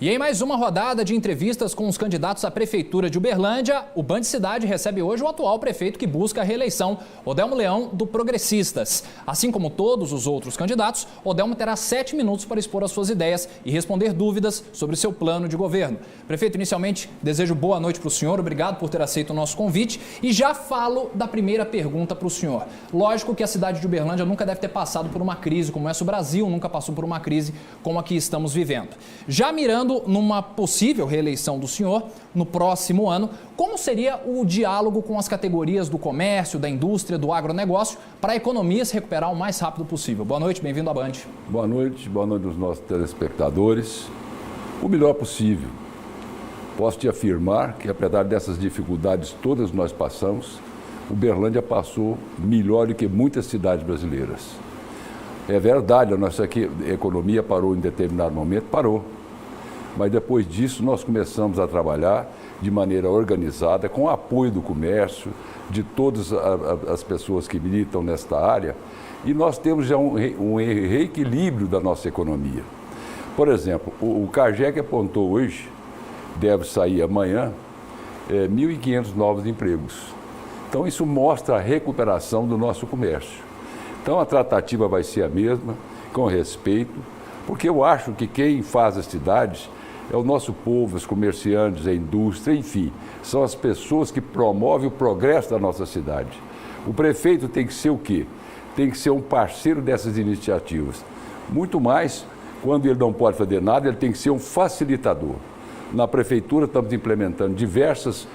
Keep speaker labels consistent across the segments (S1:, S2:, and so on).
S1: E em mais uma rodada de entrevistas com os candidatos à Prefeitura de Uberlândia, o Band Cidade recebe hoje o atual prefeito que busca a reeleição, Odelmo Leão, do Progressistas. Assim como todos os outros candidatos, Odelmo terá 7 minutos para expor as suas ideias e responder dúvidas sobre seu plano de governo. Prefeito, inicialmente, desejo boa noite para o senhor, obrigado por ter aceito o nosso convite e já falo da primeira pergunta para o senhor. Lógico que a cidade de Uberlândia nunca deve ter passado por uma crise como essa, o Brasil nunca passou por uma crise como a que estamos vivendo. Já mirando numa possível reeleição do senhor no próximo ano, como seria o diálogo com as categorias do comércio, da indústria, do agronegócio, para a economia se recuperar o mais rápido possível? Boa noite, bem-vindo à Band.
S2: Boa noite aos nossos telespectadores. O melhor possível. Posso te afirmar que, apesar dessas dificuldades todas nós passamos, Uberlândia passou melhor do que muitas cidades brasileiras. É verdade, a nossa economia parou em determinado momento, parou. Mas depois disso nós começamos a trabalhar de maneira organizada, com o apoio do comércio, de todas as pessoas que militam nesta área, e nós temos já um reequilíbrio da nossa economia. Por exemplo, o CAGEC apontou hoje, deve sair amanhã, 1.500 novos empregos. Então isso mostra a recuperação do nosso comércio. Então a tratativa vai ser a mesma, com respeito, porque eu acho que quem faz as cidades é o nosso povo, os comerciantes, a indústria, enfim, são as pessoas que promovem o progresso da nossa cidade. O prefeito tem que ser o quê? Tem que ser um parceiro dessas iniciativas. Muito mais, quando ele não pode fazer nada, ele tem que ser um facilitador. Na prefeitura estamos implementando diversas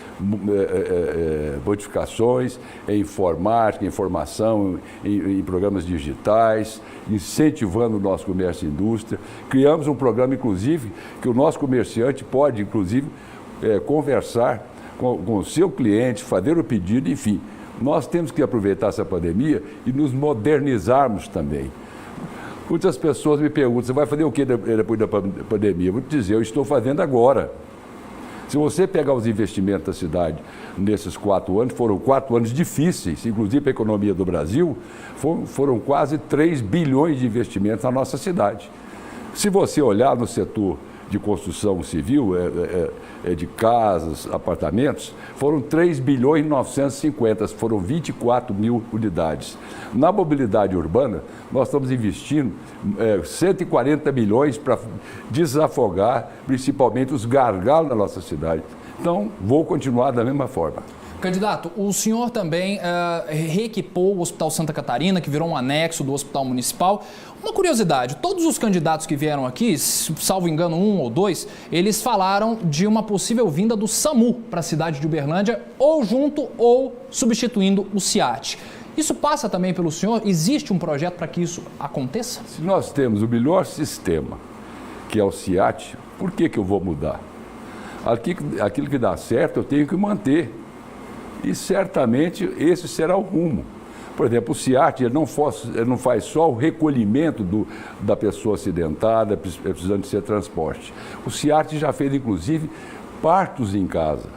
S2: modificações em informática, informação, em programas digitais, incentivando o nosso comércio e indústria. Criamos um programa, inclusive, que o nosso comerciante pode, inclusive, conversar com o seu cliente, fazer o pedido, enfim. Nós temos que aproveitar essa pandemia e nos modernizarmos também. Muitas pessoas me perguntam, você vai fazer o que depois da pandemia? Eu vou te dizer, eu estou fazendo agora. Se você pegar os investimentos da cidade nesses 4 anos, foram 4 anos difíceis, inclusive para a economia do Brasil, foram quase 3 bilhões de investimentos na nossa cidade. Se você olhar no setor de construção civil, de casas, apartamentos, foram 3 bilhões e 950, foram 24 mil unidades. Na mobilidade urbana, nós estamos investindo 140 milhões para desafogar, principalmente os gargalos da nossa cidade. Então, vou continuar da mesma forma.
S1: Candidato, o senhor também reequipou o Hospital Santa Catarina, que virou um anexo do Hospital Municipal. Uma curiosidade, todos os candidatos que vieram aqui, salvo engano 1 ou 2, eles falaram de uma possível vinda do SAMU para a cidade de Uberlândia, ou junto ou substituindo o CIAT. Isso passa também pelo senhor? Existe um projeto para que isso aconteça?
S2: Se nós temos o melhor sistema, que é o CIAT, por que eu vou mudar? Aquilo que dá certo eu tenho que manter. E certamente esse será o rumo. Por exemplo, o CIAT ele não faz só o recolhimento da pessoa acidentada, precisando de ser transporte. O CIAT já fez, inclusive, partos em casa.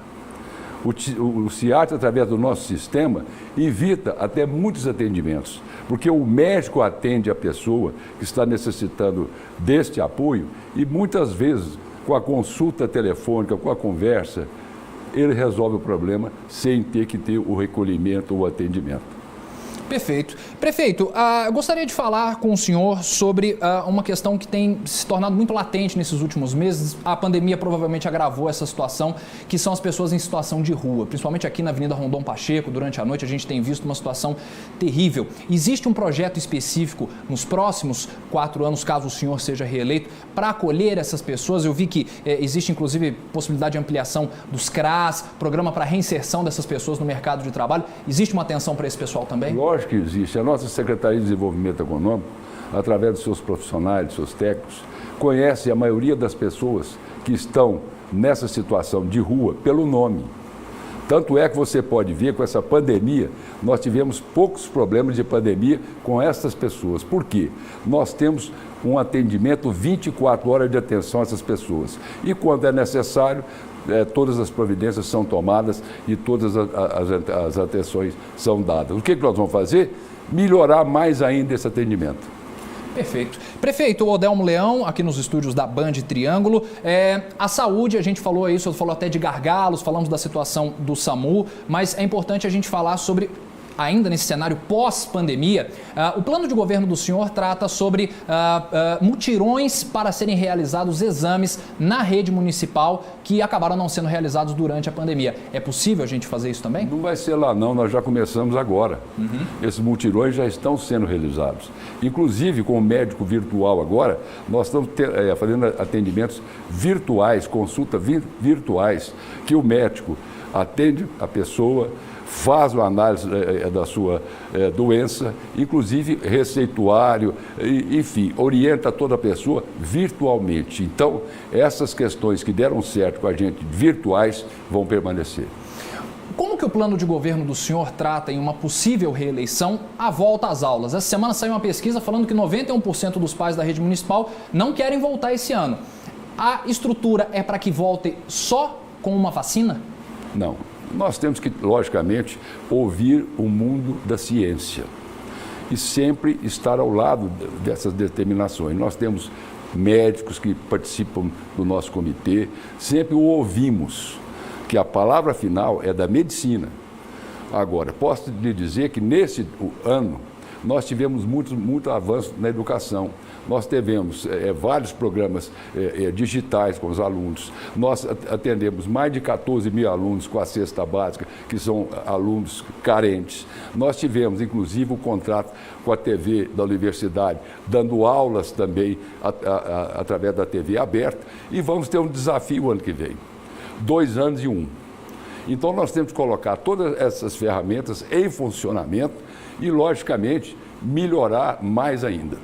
S2: O CIAT, através do nosso sistema, evita até muitos atendimentos, porque o médico atende a pessoa que está necessitando deste apoio e muitas vezes, com a consulta telefônica, com a conversa, ele resolve o problema sem ter que ter o recolhimento ou o atendimento.
S1: Perfeito. Prefeito, eu gostaria de falar com o senhor sobre uma questão que tem se tornado muito latente nesses últimos meses. A pandemia provavelmente agravou essa situação, que são as pessoas em situação de rua. Principalmente aqui na Avenida Rondon Pacheco, durante a noite, a gente tem visto uma situação terrível. Existe um projeto específico nos próximos 4 anos, caso o senhor seja reeleito, para acolher essas pessoas? Eu vi que existe, inclusive, possibilidade de ampliação dos CRAS, programa para reinserção dessas pessoas no mercado de trabalho. Existe uma atenção para esse pessoal também?
S2: Lógico que existe. A nossa Secretaria de Desenvolvimento Econômico, através dos seus profissionais, dos seus técnicos, conhece a maioria das pessoas que estão nessa situação de rua pelo nome. Tanto é que você pode ver, com essa pandemia, nós tivemos poucos problemas de pandemia com essas pessoas. Por quê? Nós temos um atendimento 24 horas de atenção a essas pessoas. E quando é necessário, todas as providências são tomadas e todas as atenções são dadas. O que nós vamos fazer? Melhorar mais ainda esse atendimento.
S1: Perfeito. Prefeito Odelmo Leão, aqui nos estúdios da Band Triângulo. A saúde, a gente falou isso, falou até de gargalos, falamos da situação do SAMU, mas é importante a gente falar sobre, ainda nesse cenário pós-pandemia, o plano de governo do senhor trata sobre mutirões para serem realizados exames na rede municipal que acabaram não sendo realizados durante a pandemia. É possível a gente fazer isso também?
S2: Não vai ser lá não, nós já começamos agora. Esses mutirões já estão sendo realizados. Inclusive, com o médico virtual agora, nós estamos fazendo atendimentos virtuais, consultas virtuais, que o médico atende a pessoa, faz uma análise da sua doença, inclusive receituário, enfim, orienta toda a pessoa virtualmente. Então, essas questões que deram certo com a gente virtuais vão permanecer.
S1: Como que o plano de governo do senhor trata em uma possível reeleição a volta às aulas? Essa semana saiu uma pesquisa falando que 91% dos pais da rede municipal não querem voltar esse ano. A estrutura é para que volte só com uma vacina?
S2: Não. Nós temos que, logicamente, ouvir o mundo da ciência e sempre estar ao lado dessas determinações. Nós temos médicos que participam do nosso comitê, sempre o ouvimos, que a palavra final é da medicina. Agora, posso lhe dizer que nesse ano nós tivemos muito avanço na educação. Nós tivemos vários programas digitais com os alunos. Nós atendemos mais de 14 mil alunos com a cesta básica, que são alunos carentes. Nós tivemos, inclusive, o contrato com a TV da universidade, dando aulas também através da TV aberta. E vamos ter um desafio ano que vem, 2 anos e 1. Então, nós temos que colocar todas essas ferramentas em funcionamento e, logicamente, melhorar mais ainda.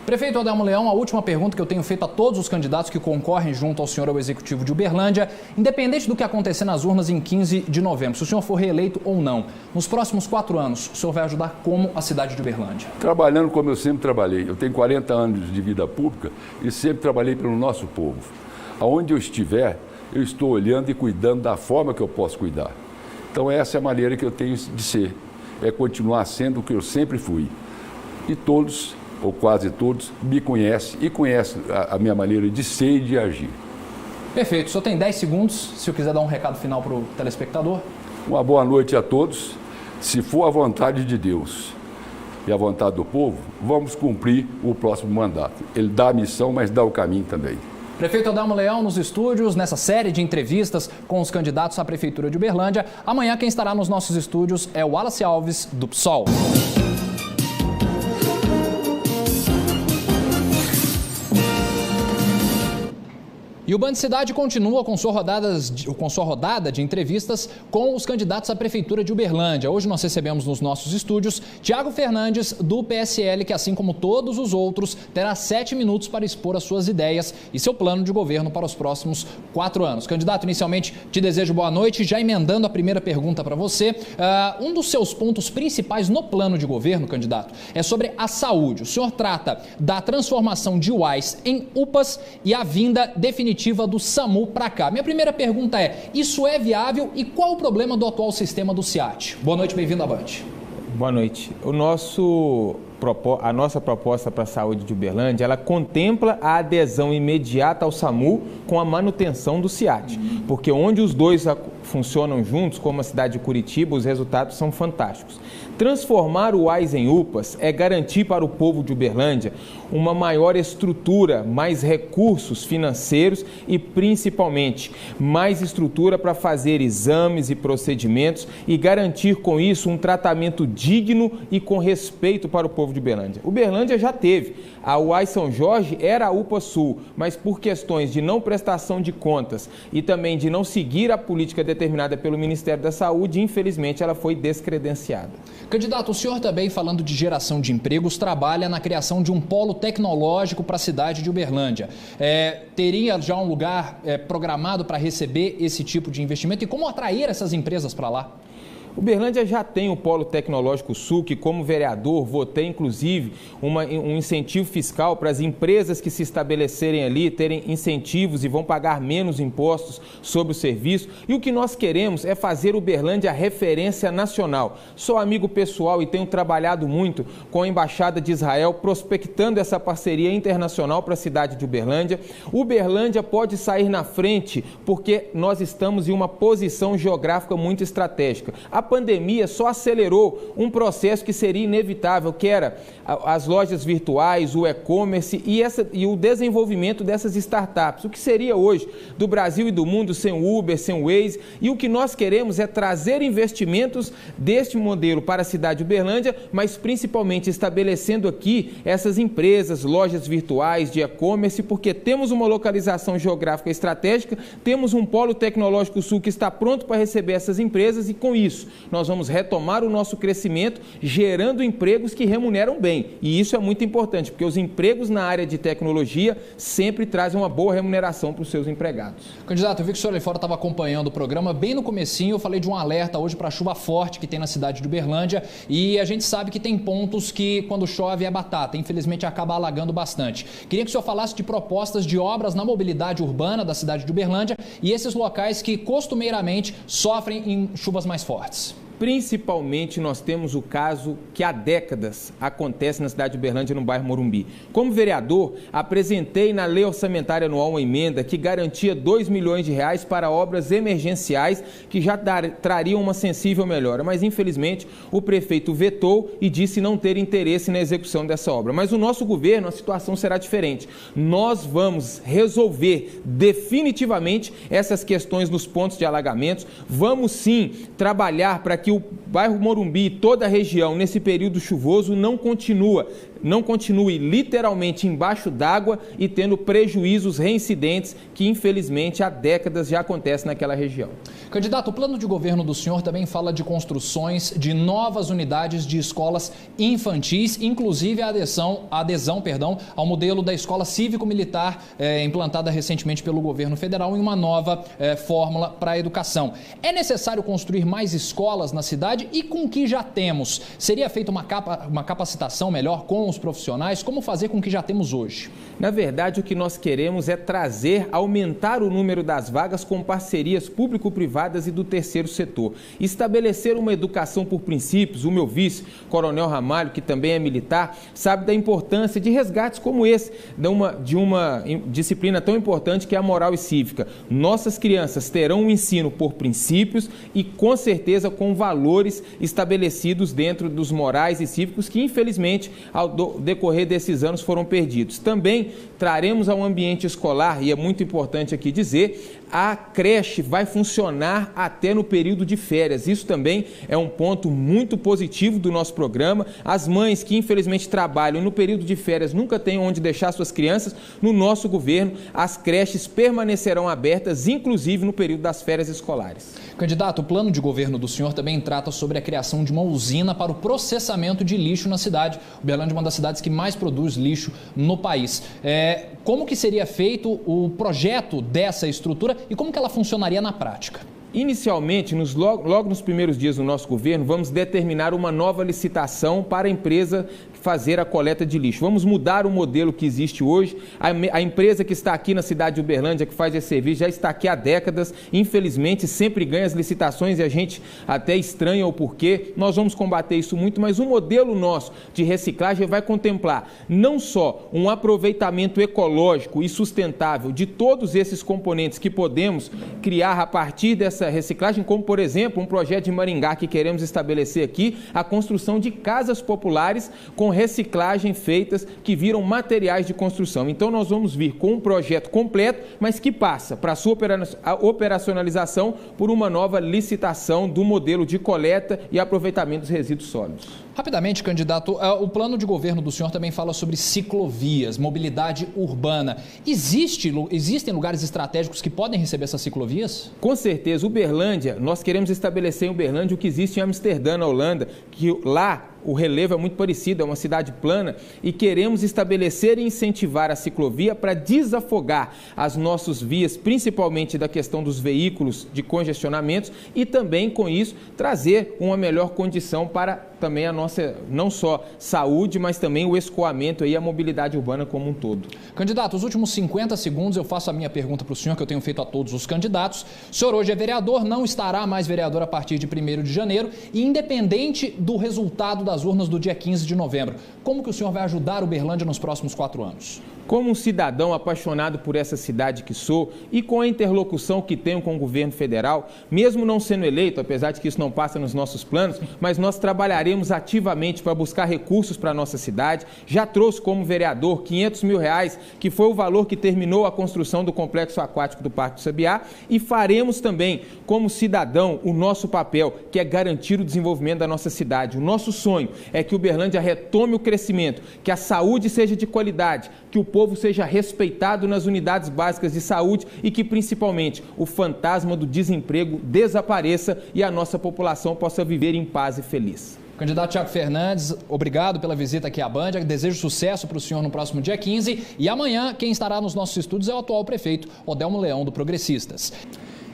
S1: Prefeito Odelmo Leão, a última pergunta que eu tenho feito a todos os candidatos que concorrem junto ao senhor ao Executivo de Uberlândia, independente do que acontecer nas urnas em 15 de novembro, se o senhor for reeleito ou não, nos próximos 4 anos, o senhor vai ajudar como a cidade de Uberlândia?
S2: Trabalhando como eu sempre trabalhei. Eu tenho 40 anos de vida pública e sempre trabalhei pelo nosso povo. Aonde eu estiver, eu estou olhando e cuidando da forma que eu posso cuidar. Então essa é a maneira que eu tenho de ser, é continuar sendo o que eu sempre fui. E todos, ou quase todos, me conhecem e conhecem a minha maneira de ser e de agir.
S1: Perfeito. O senhor tem 10 segundos, se eu quiser dar um recado final para o telespectador.
S2: Uma boa noite a todos. Se for a vontade de Deus e a vontade do povo, vamos cumprir o próximo mandato. Ele dá a missão, mas dá o caminho também.
S1: Prefeito Odelmo Leão nos estúdios, nessa série de entrevistas com os candidatos à Prefeitura de Uberlândia. Amanhã quem estará nos nossos estúdios é o Wallace Alves, do PSOL. E o Band Cidade continua com sua rodada de entrevistas com os candidatos à Prefeitura de Uberlândia. Hoje nós recebemos nos nossos estúdios Tiago Fernandes, do PSL, que assim como todos os outros, terá 7 minutos para expor as suas ideias e seu plano de governo para os próximos 4 anos. Candidato, inicialmente te desejo boa noite, já emendando a primeira pergunta para você. Um dos seus pontos principais no plano de governo, candidato, é sobre a saúde. O senhor trata da transformação de UAS em UPAs e a vinda definitiva do SAMU para cá. Minha primeira pergunta é, isso é viável e qual o problema do atual sistema do CIAT? Boa noite, bem-vindo à Band.
S3: Boa noite. A nossa proposta para a saúde de Uberlândia, ela contempla a adesão imediata ao SAMU com a manutenção do CIAT, porque onde os dois funcionam juntos, como a cidade de Curitiba, os resultados são fantásticos. Transformar o UAS em UPAs é garantir para o povo de Uberlândia uma maior estrutura, mais recursos financeiros e, principalmente, mais estrutura para fazer exames e procedimentos e garantir com isso um tratamento digno e com respeito para o povo de Uberlândia. Uberlândia já teve. A UAS São Jorge era a UPA Sul, mas por questões de não prestação de contas e também de não seguir a política determinada pelo Ministério da Saúde, infelizmente ela foi descredenciada.
S1: Candidato, o senhor também, falando de geração de empregos, trabalha na criação de um polo tecnológico para a cidade de Uberlândia. Teria já um lugar programado para receber esse tipo de investimento e como atrair essas empresas para lá?
S3: Uberlândia já tem o Polo Tecnológico Sul, que como vereador votei inclusive um incentivo fiscal para as empresas que se estabelecerem ali, terem incentivos e vão pagar menos impostos sobre o serviço. E o que nós queremos é fazer Uberlândia referência nacional. Sou amigo pessoal e tenho trabalhado muito com a Embaixada de Israel, prospectando essa parceria internacional para a cidade de Uberlândia. Uberlândia pode sair na frente porque nós estamos em uma posição geográfica muito estratégica. A pandemia só acelerou um processo que seria inevitável, que era as lojas virtuais, o e-commerce e o desenvolvimento dessas startups. O que seria hoje do Brasil e do mundo sem o Uber, sem o Waze? E o que nós queremos é trazer investimentos deste modelo para a cidade de Uberlândia, mas principalmente estabelecendo aqui essas empresas, lojas virtuais de e-commerce, porque temos uma localização geográfica estratégica, temos um polo tecnológico sul que está pronto para receber essas empresas e com isso nós vamos retomar o nosso crescimento, gerando empregos que remuneram bem. E isso é muito importante, porque os empregos na área de tecnologia sempre trazem uma boa remuneração para os seus empregados.
S1: Candidato, eu vi que o senhor ali fora estava acompanhando o programa. Bem no comecinho eu falei de um alerta hoje para a chuva forte que tem na cidade de Uberlândia e a gente sabe que tem pontos que quando chove é batata, infelizmente acaba alagando bastante. Queria que o senhor falasse de propostas de obras na mobilidade urbana da cidade de Uberlândia e esses locais que costumeiramente sofrem em chuvas mais fortes.
S3: Principalmente nós temos o caso que há décadas acontece na cidade de Uberlândia, no bairro Morumbi. Como vereador, apresentei na lei orçamentária anual uma emenda que garantia R$2 milhões para obras emergenciais que já trariam uma sensível melhora, mas infelizmente o prefeito vetou e disse não ter interesse na execução dessa obra. Mas o nosso governo, a situação será diferente. Nós vamos resolver definitivamente essas questões nos pontos de alagamentos, vamos sim trabalhar para que o bairro Morumbi e toda a região, nesse período chuvoso, não continue literalmente embaixo d'água e tendo prejuízos reincidentes que, infelizmente, há décadas já acontecem naquela região.
S1: Candidato, o plano de governo do senhor também fala de construções de novas unidades de escolas infantis, inclusive a adesão ao modelo da escola cívico-militar implantada recentemente pelo governo federal em uma nova fórmula para a educação. É necessário construir mais escolas na cidade e com o que já temos? Seria feita uma capacitação melhor com os profissionais? Como fazer com o que já temos hoje?
S3: Na verdade, o que nós queremos é aumentar o número das vagas com parcerias público-privadas e do terceiro setor. Estabelecer uma educação por princípios. O meu vice, Coronel Ramalho, que também é militar, sabe da importância de resgates como esse, de uma disciplina tão importante que é a moral e cívica. Nossas crianças terão um ensino por princípios e, com certeza, com valores estabelecidos dentro dos morais e cívicos que, infelizmente, ao decorrer desses anos foram perdidos. Também traremos ao ambiente escolar, e é muito importante aqui dizer, a creche vai funcionar até no período de férias. Isso também é um ponto muito positivo do nosso programa. As mães que infelizmente trabalham no período de férias nunca têm onde deixar suas crianças, no nosso governo as creches permanecerão abertas, inclusive no período das férias escolares.
S1: Candidato, o plano de governo do senhor também trata sobre a criação de uma usina para o processamento de lixo na cidade. Uberlândia é uma das cidades que mais produz lixo no país. Como que seria feito o projeto dessa estrutura e como que ela funcionaria na prática?
S3: Inicialmente, logo nos primeiros dias do nosso governo, vamos determinar uma nova licitação para a empresa fazer a coleta de lixo. Vamos mudar o modelo que existe hoje. A empresa que está aqui na cidade de Uberlândia, que faz esse serviço, já está aqui há décadas. Infelizmente, sempre ganha as licitações e a gente até estranha o porquê. Nós vamos combater isso muito, mas o modelo nosso de reciclagem vai contemplar não só um aproveitamento ecológico e sustentável de todos esses componentes que podemos criar a partir dessa reciclagem, como, por exemplo, um projeto de Maringá que queremos estabelecer aqui, a construção de casas populares com reciclagem feitas que viram materiais de construção. Então nós vamos vir com um projeto completo, mas que passa para a sua operacionalização por uma nova licitação do modelo de coleta e aproveitamento dos resíduos sólidos.
S1: Rapidamente, candidato, o plano de governo do senhor também fala sobre ciclovias, mobilidade urbana. Existem lugares estratégicos que podem receber essas ciclovias?
S3: Com certeza. Uberlândia, nós queremos estabelecer em Uberlândia o que existe em Amsterdã, na Holanda, que lá o relevo é muito parecido, é uma cidade plana, e queremos estabelecer e incentivar a ciclovia para desafogar as nossas vias, principalmente da questão dos veículos de congestionamentos, e também, com isso, trazer uma melhor condição para também a nossa, não só saúde, mas também o escoamento e a mobilidade urbana como um todo.
S1: Candidato, os últimos 50 segundos eu faço a minha pergunta para o senhor, que eu tenho feito a todos os candidatos. O senhor hoje é vereador, não estará mais vereador a partir de 1º de janeiro, e independente do resultado das urnas do dia 15 de novembro, como que o senhor vai ajudar Uberlândia nos próximos 4 anos?
S3: Como um cidadão apaixonado por essa cidade que sou e com a interlocução que tenho com o governo federal, mesmo não sendo eleito, apesar de que isso não passa nos nossos planos, mas nós trabalharemos ativamente para buscar recursos para a nossa cidade. Já trouxe como vereador R$500 mil, que foi o valor que terminou a construção do complexo aquático do Parque do Sabiá, e faremos também, como cidadão, o nosso papel, que é garantir o desenvolvimento da nossa cidade. O nosso sonho é que Uberlândia retome o crescimento, que a saúde seja de qualidade, que o povo seja respeitado nas unidades básicas de saúde e que, principalmente, o fantasma do desemprego desapareça e a nossa população possa viver em paz e feliz.
S1: Candidato Tiago Fernandes, obrigado pela visita aqui à Band, desejo sucesso para o senhor no próximo dia 15 e amanhã quem estará nos nossos estúdios é o atual prefeito Odelmo Leão, do Progressistas.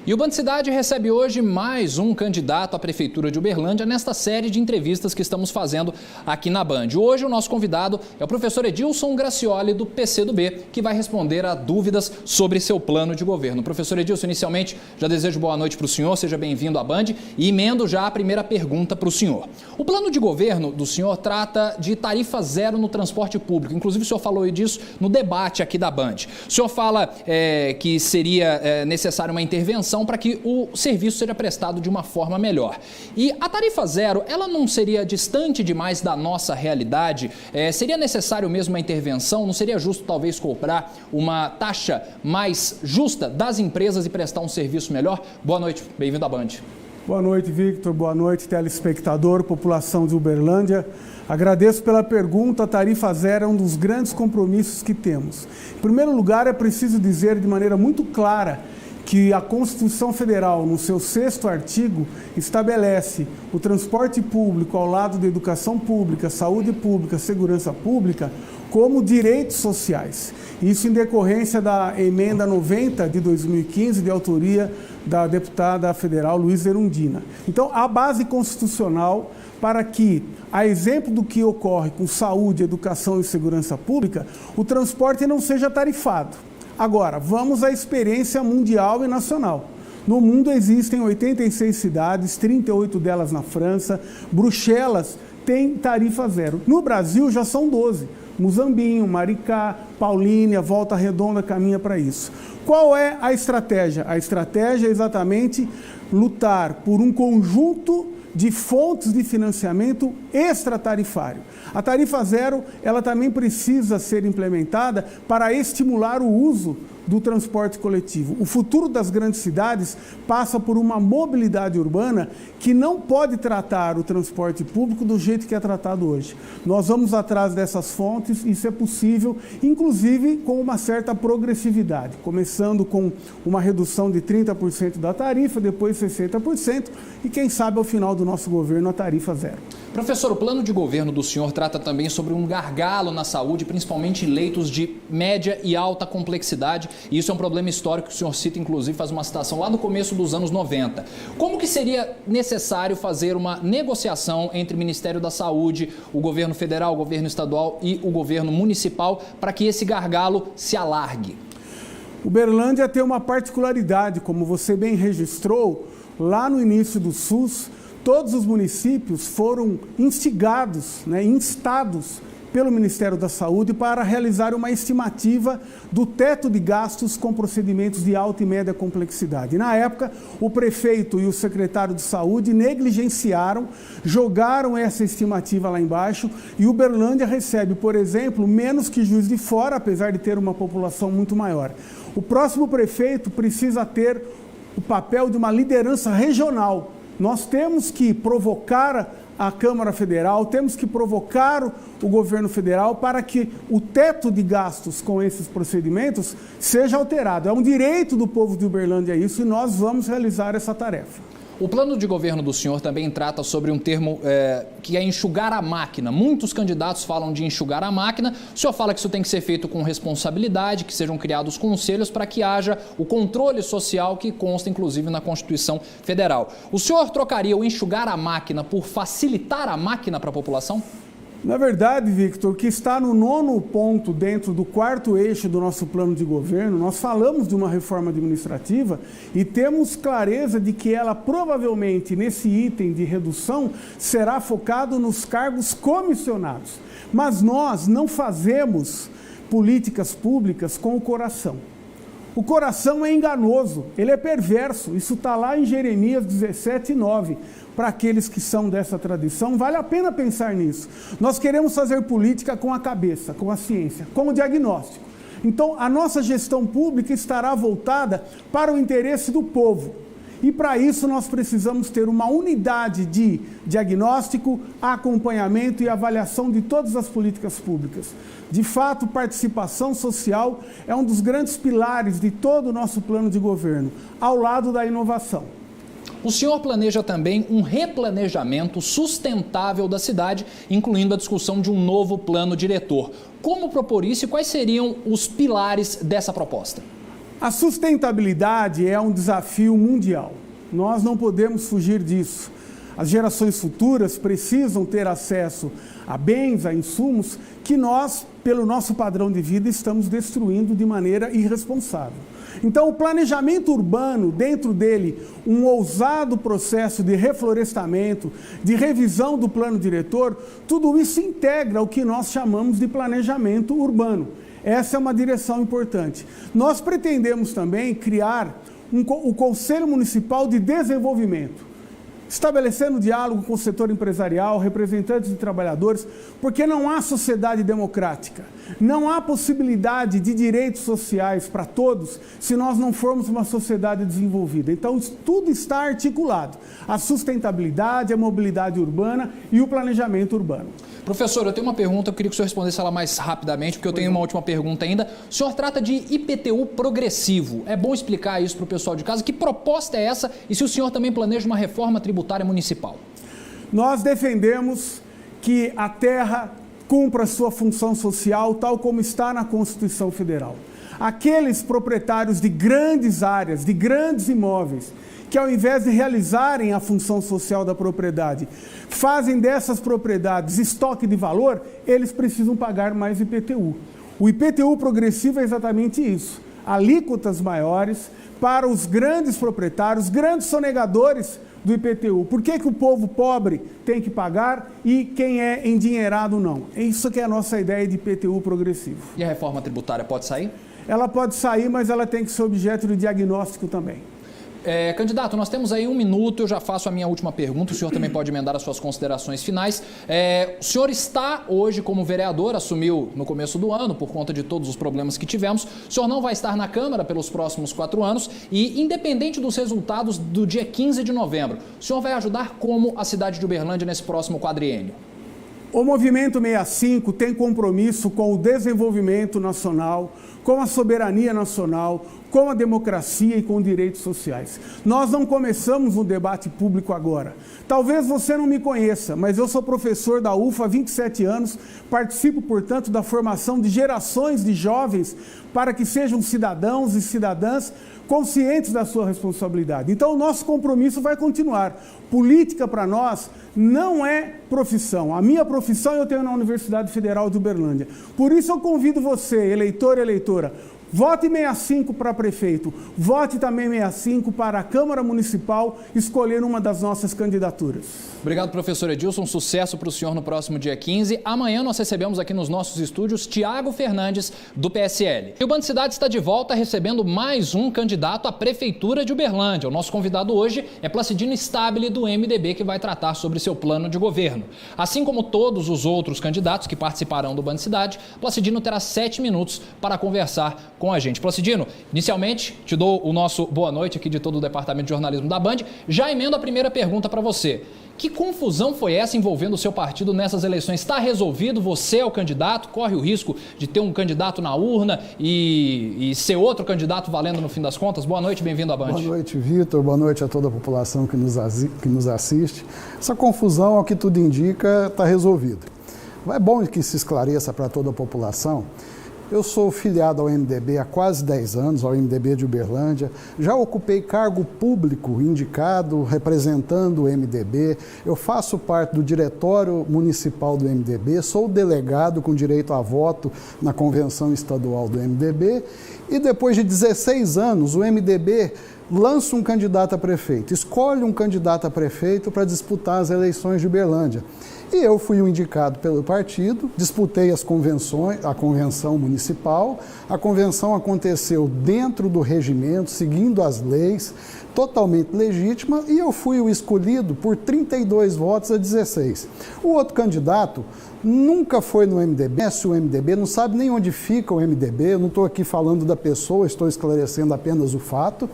S1: E o Band Cidade recebe hoje mais um candidato à Prefeitura de Uberlândia nesta série de entrevistas que estamos fazendo aqui na Band. Hoje o nosso convidado é o professor Edilson Gracioli, do PCdoB, que vai responder a dúvidas sobre seu plano de governo. Professor Edilson, inicialmente já desejo boa noite para o senhor, seja bem-vindo à Band e emendo já a primeira pergunta para o senhor. O plano de governo do senhor trata de tarifa zero no transporte público, inclusive o senhor falou disso no debate aqui da Band. O senhor fala que seria necessária uma intervenção para que o serviço seja prestado de uma forma melhor. E a tarifa zero, ela não seria distante demais da nossa realidade? Seria necessário mesmo uma intervenção? Não seria justo talvez cobrar uma taxa mais justa das empresas e prestar um serviço melhor? Boa noite, bem-vindo à Band.
S4: Boa noite, Victor. Boa noite, telespectador, população de Uberlândia. Agradeço pela pergunta. A tarifa zero é um dos grandes compromissos que temos. Em primeiro lugar, é preciso dizer de maneira muito clara que a Constituição Federal, no seu 6º artigo, estabelece o transporte público ao lado da educação pública, saúde pública, segurança pública, como direitos sociais. Isso em decorrência da emenda 90 de 2015, de autoria da deputada federal Luísa Erundina. Então, a base constitucional para que, a exemplo do que ocorre com saúde, educação e segurança pública, o transporte não seja tarifado. Agora, vamos à experiência mundial e nacional. No mundo existem 86 cidades, 38 delas na França. Bruxelas tem tarifa zero. No Brasil já são 12. Muzambinho, Maricá, Paulínia, Volta Redonda caminha para isso. Qual é a estratégia? A estratégia é exatamente lutar por um conjunto de fontes de financiamento extratarifário. A tarifa zero, ela também precisa ser implementada para estimular o uso do transporte coletivo. O futuro das grandes cidades passa por uma mobilidade urbana que não pode tratar o transporte público do jeito que é tratado hoje. Nós vamos atrás dessas fontes, isso é possível, inclusive com uma certa progressividade, começando com uma redução de 30% da tarifa, depois 60% e quem sabe ao final do nosso governo a tarifa zero.
S1: Professor, o plano de governo do senhor trata também sobre um gargalo na saúde, principalmente em leitos de média e alta complexidade, e isso é um problema histórico que o senhor cita, inclusive faz uma citação lá no começo dos anos 90. Como que seria necessário fazer uma negociação entre o Ministério da Saúde, o governo federal, o governo estadual e o governo municipal para que esse gargalo se alargue?
S4: Uberlândia tem uma particularidade, como você bem registrou, lá no início do SUS, todos os municípios foram instigados, instados pelo Ministério da Saúde para realizar uma estimativa do teto de gastos com procedimentos de alta e média complexidade. Na época, o prefeito e o secretário de Saúde negligenciaram, jogaram essa estimativa lá embaixo e Uberlândia recebe, por exemplo, menos que Juiz de Fora, apesar de ter uma população muito maior. O próximo prefeito precisa ter o papel de uma liderança regional. Nós temos que provocar a Câmara Federal, temos que provocar o governo federal para que o teto de gastos com esses procedimentos seja alterado. É um direito do povo de Uberlândia isso e nós vamos realizar essa tarefa.
S1: O plano de governo do senhor também trata sobre um termo que é enxugar a máquina. Muitos candidatos falam de enxugar a máquina. O senhor fala que isso tem que ser feito com responsabilidade, que sejam criados conselhos para que haja o controle social que consta, inclusive, na Constituição Federal. O senhor trocaria o enxugar a máquina por facilitar a máquina para a população?
S4: Na verdade, Victor, que está no 9º ponto dentro do 4º eixo do nosso plano de governo, nós falamos de uma reforma administrativa e temos clareza de que ela provavelmente, nesse item de redução, será focado nos cargos comissionados. Mas nós não fazemos políticas públicas com o coração. O coração é enganoso, ele é perverso, isso está lá em Jeremias 17:9. Para aqueles que são dessa tradição, vale a pena pensar nisso. Nós queremos fazer política com a cabeça, com a ciência, com o diagnóstico. Então, a nossa gestão pública estará voltada para o interesse do povo. E para isso nós precisamos ter uma unidade de diagnóstico, acompanhamento e avaliação de todas as políticas públicas. De fato, participação social é um dos grandes pilares de todo o nosso plano de governo, ao lado da inovação.
S1: O senhor planeja também um replanejamento sustentável da cidade, incluindo a discussão de um novo plano diretor. Como propor isso e quais seriam os pilares dessa proposta?
S4: A sustentabilidade é um desafio mundial. Nós não podemos fugir disso. As gerações futuras precisam ter acesso a bens, a insumos que nós, pelo nosso padrão de vida, estamos destruindo de maneira irresponsável. Então, o planejamento urbano, dentro dele, um ousado processo de reflorestamento, de revisão do plano diretor, tudo isso integra o que nós chamamos de planejamento urbano. Essa é uma direção importante. Nós pretendemos também criar o Conselho Municipal de Desenvolvimento, estabelecendo diálogo com o setor empresarial, representantes de trabalhadores, porque não há sociedade democrática, não há possibilidade de direitos sociais para todos se nós não formos uma sociedade desenvolvida. Então, tudo está articulado. A sustentabilidade, a mobilidade urbana e o planejamento urbano.
S1: Professor, eu tenho uma pergunta, eu queria que o senhor respondesse ela mais rapidamente, porque eu tenho uma última pergunta ainda. O senhor trata de IPTU progressivo. É bom explicar isso para o pessoal de casa. Que proposta é essa e se o senhor também planeja uma reforma tributária municipal?
S4: Nós defendemos que a terra cumpra sua função social, tal como está na Constituição Federal. Aqueles proprietários de grandes áreas, de grandes imóveis, que ao invés de realizarem a função social da propriedade, fazem dessas propriedades estoque de valor, eles precisam pagar mais IPTU. O IPTU progressivo é exatamente isso, alíquotas maiores para os grandes proprietários, grandes sonegadores do IPTU. Por que o povo pobre tem que pagar e quem é endinheirado não? É isso que é a nossa ideia de IPTU progressivo.
S1: E a reforma tributária pode sair?
S4: Ela pode sair, mas ela tem que ser objeto de diagnóstico também.
S1: Candidato, nós temos aí 1 minuto, eu já faço a minha última pergunta, o senhor também pode emendar as suas considerações finais. O senhor está hoje como vereador, assumiu no começo do ano por conta de todos os problemas que tivemos, o senhor não vai estar na Câmara pelos próximos 4 anos e independente dos resultados do dia 15 de novembro, o senhor vai ajudar como a cidade de Uberlândia nesse próximo quadriênio?
S4: O Movimento 65 tem compromisso com o desenvolvimento nacional, com a soberania nacional, com a democracia e com direitos sociais. Nós não começamos um debate público agora. Talvez você não me conheça, mas eu sou professor da UFA há 27 anos, participo, portanto, da formação de gerações de jovens para que sejam cidadãos e cidadãs conscientes da sua responsabilidade. Então, o nosso compromisso vai continuar. Política, para nós, não é profissão. A minha profissão eu tenho na Universidade Federal de Uberlândia. Por isso, eu convido você, eleitor e eleitora, vote 65 para prefeito, vote também 65 para a Câmara Municipal, escolher uma das nossas candidaturas.
S1: Obrigado, professor Edilson. Sucesso para o senhor no próximo dia 15. Amanhã nós recebemos aqui nos nossos estúdios Tiago Fernandes, do PSL. E o Band Cidade está de volta recebendo mais um candidato à Prefeitura de Uberlândia. O nosso convidado hoje é Placidino Stabile, do MDB, que vai tratar sobre seu plano de governo. Assim como todos os outros candidatos que participarão do Band Cidade, Placidino terá 7 minutos para conversar com a gente. Placidino, inicialmente, te dou o nosso boa noite aqui de todo o Departamento de Jornalismo da Band. Já emendo a primeira pergunta para você. Que confusão foi essa envolvendo o seu partido nessas eleições? Está resolvido? Você é o candidato? Corre o risco de ter um candidato na urna e ser outro candidato valendo no fim das contas? Boa noite, bem-vindo à Band.
S5: Boa noite, Vitor. Boa noite a toda a população que nos assiste. Essa confusão, ao que tudo indica, está resolvida. É bom que se esclareça para toda a população. Eu sou filiado ao MDB há quase 10 anos, ao MDB de Uberlândia. Já ocupei cargo público indicado, representando o MDB. Eu faço parte do diretório municipal do MDB, sou delegado com direito a voto na convenção estadual do MDB. E depois de 16 anos, o MDB lança um candidato a prefeito, escolhe um candidato a prefeito para disputar as eleições de Uberlândia. E eu fui o indicado pelo partido, disputei as convenções, a convenção municipal. A convenção aconteceu dentro do regimento, seguindo as leis, totalmente legítima, e eu fui o escolhido por 32 votos a 16. O outro candidato nunca foi no MDB, conhece o MDB, não sabe nem onde fica o MDB, eu não estou aqui falando da pessoa, estou esclarecendo apenas o fato,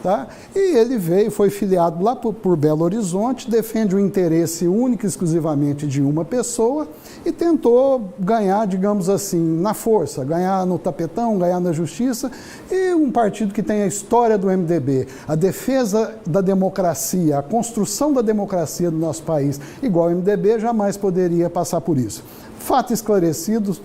S5: tá? E ele veio, foi filiado lá por Belo Horizonte, defende o interesse único e exclusivamente de uma pessoa e tentou ganhar, digamos assim, na força, ganhar no tapetão, ganhar na justiça, e um partido que tem a história do MDB, a defesa da democracia, a construção da democracia do nosso país, igual ao MDB, jamais poderia passar por isso. Fato esclarecido,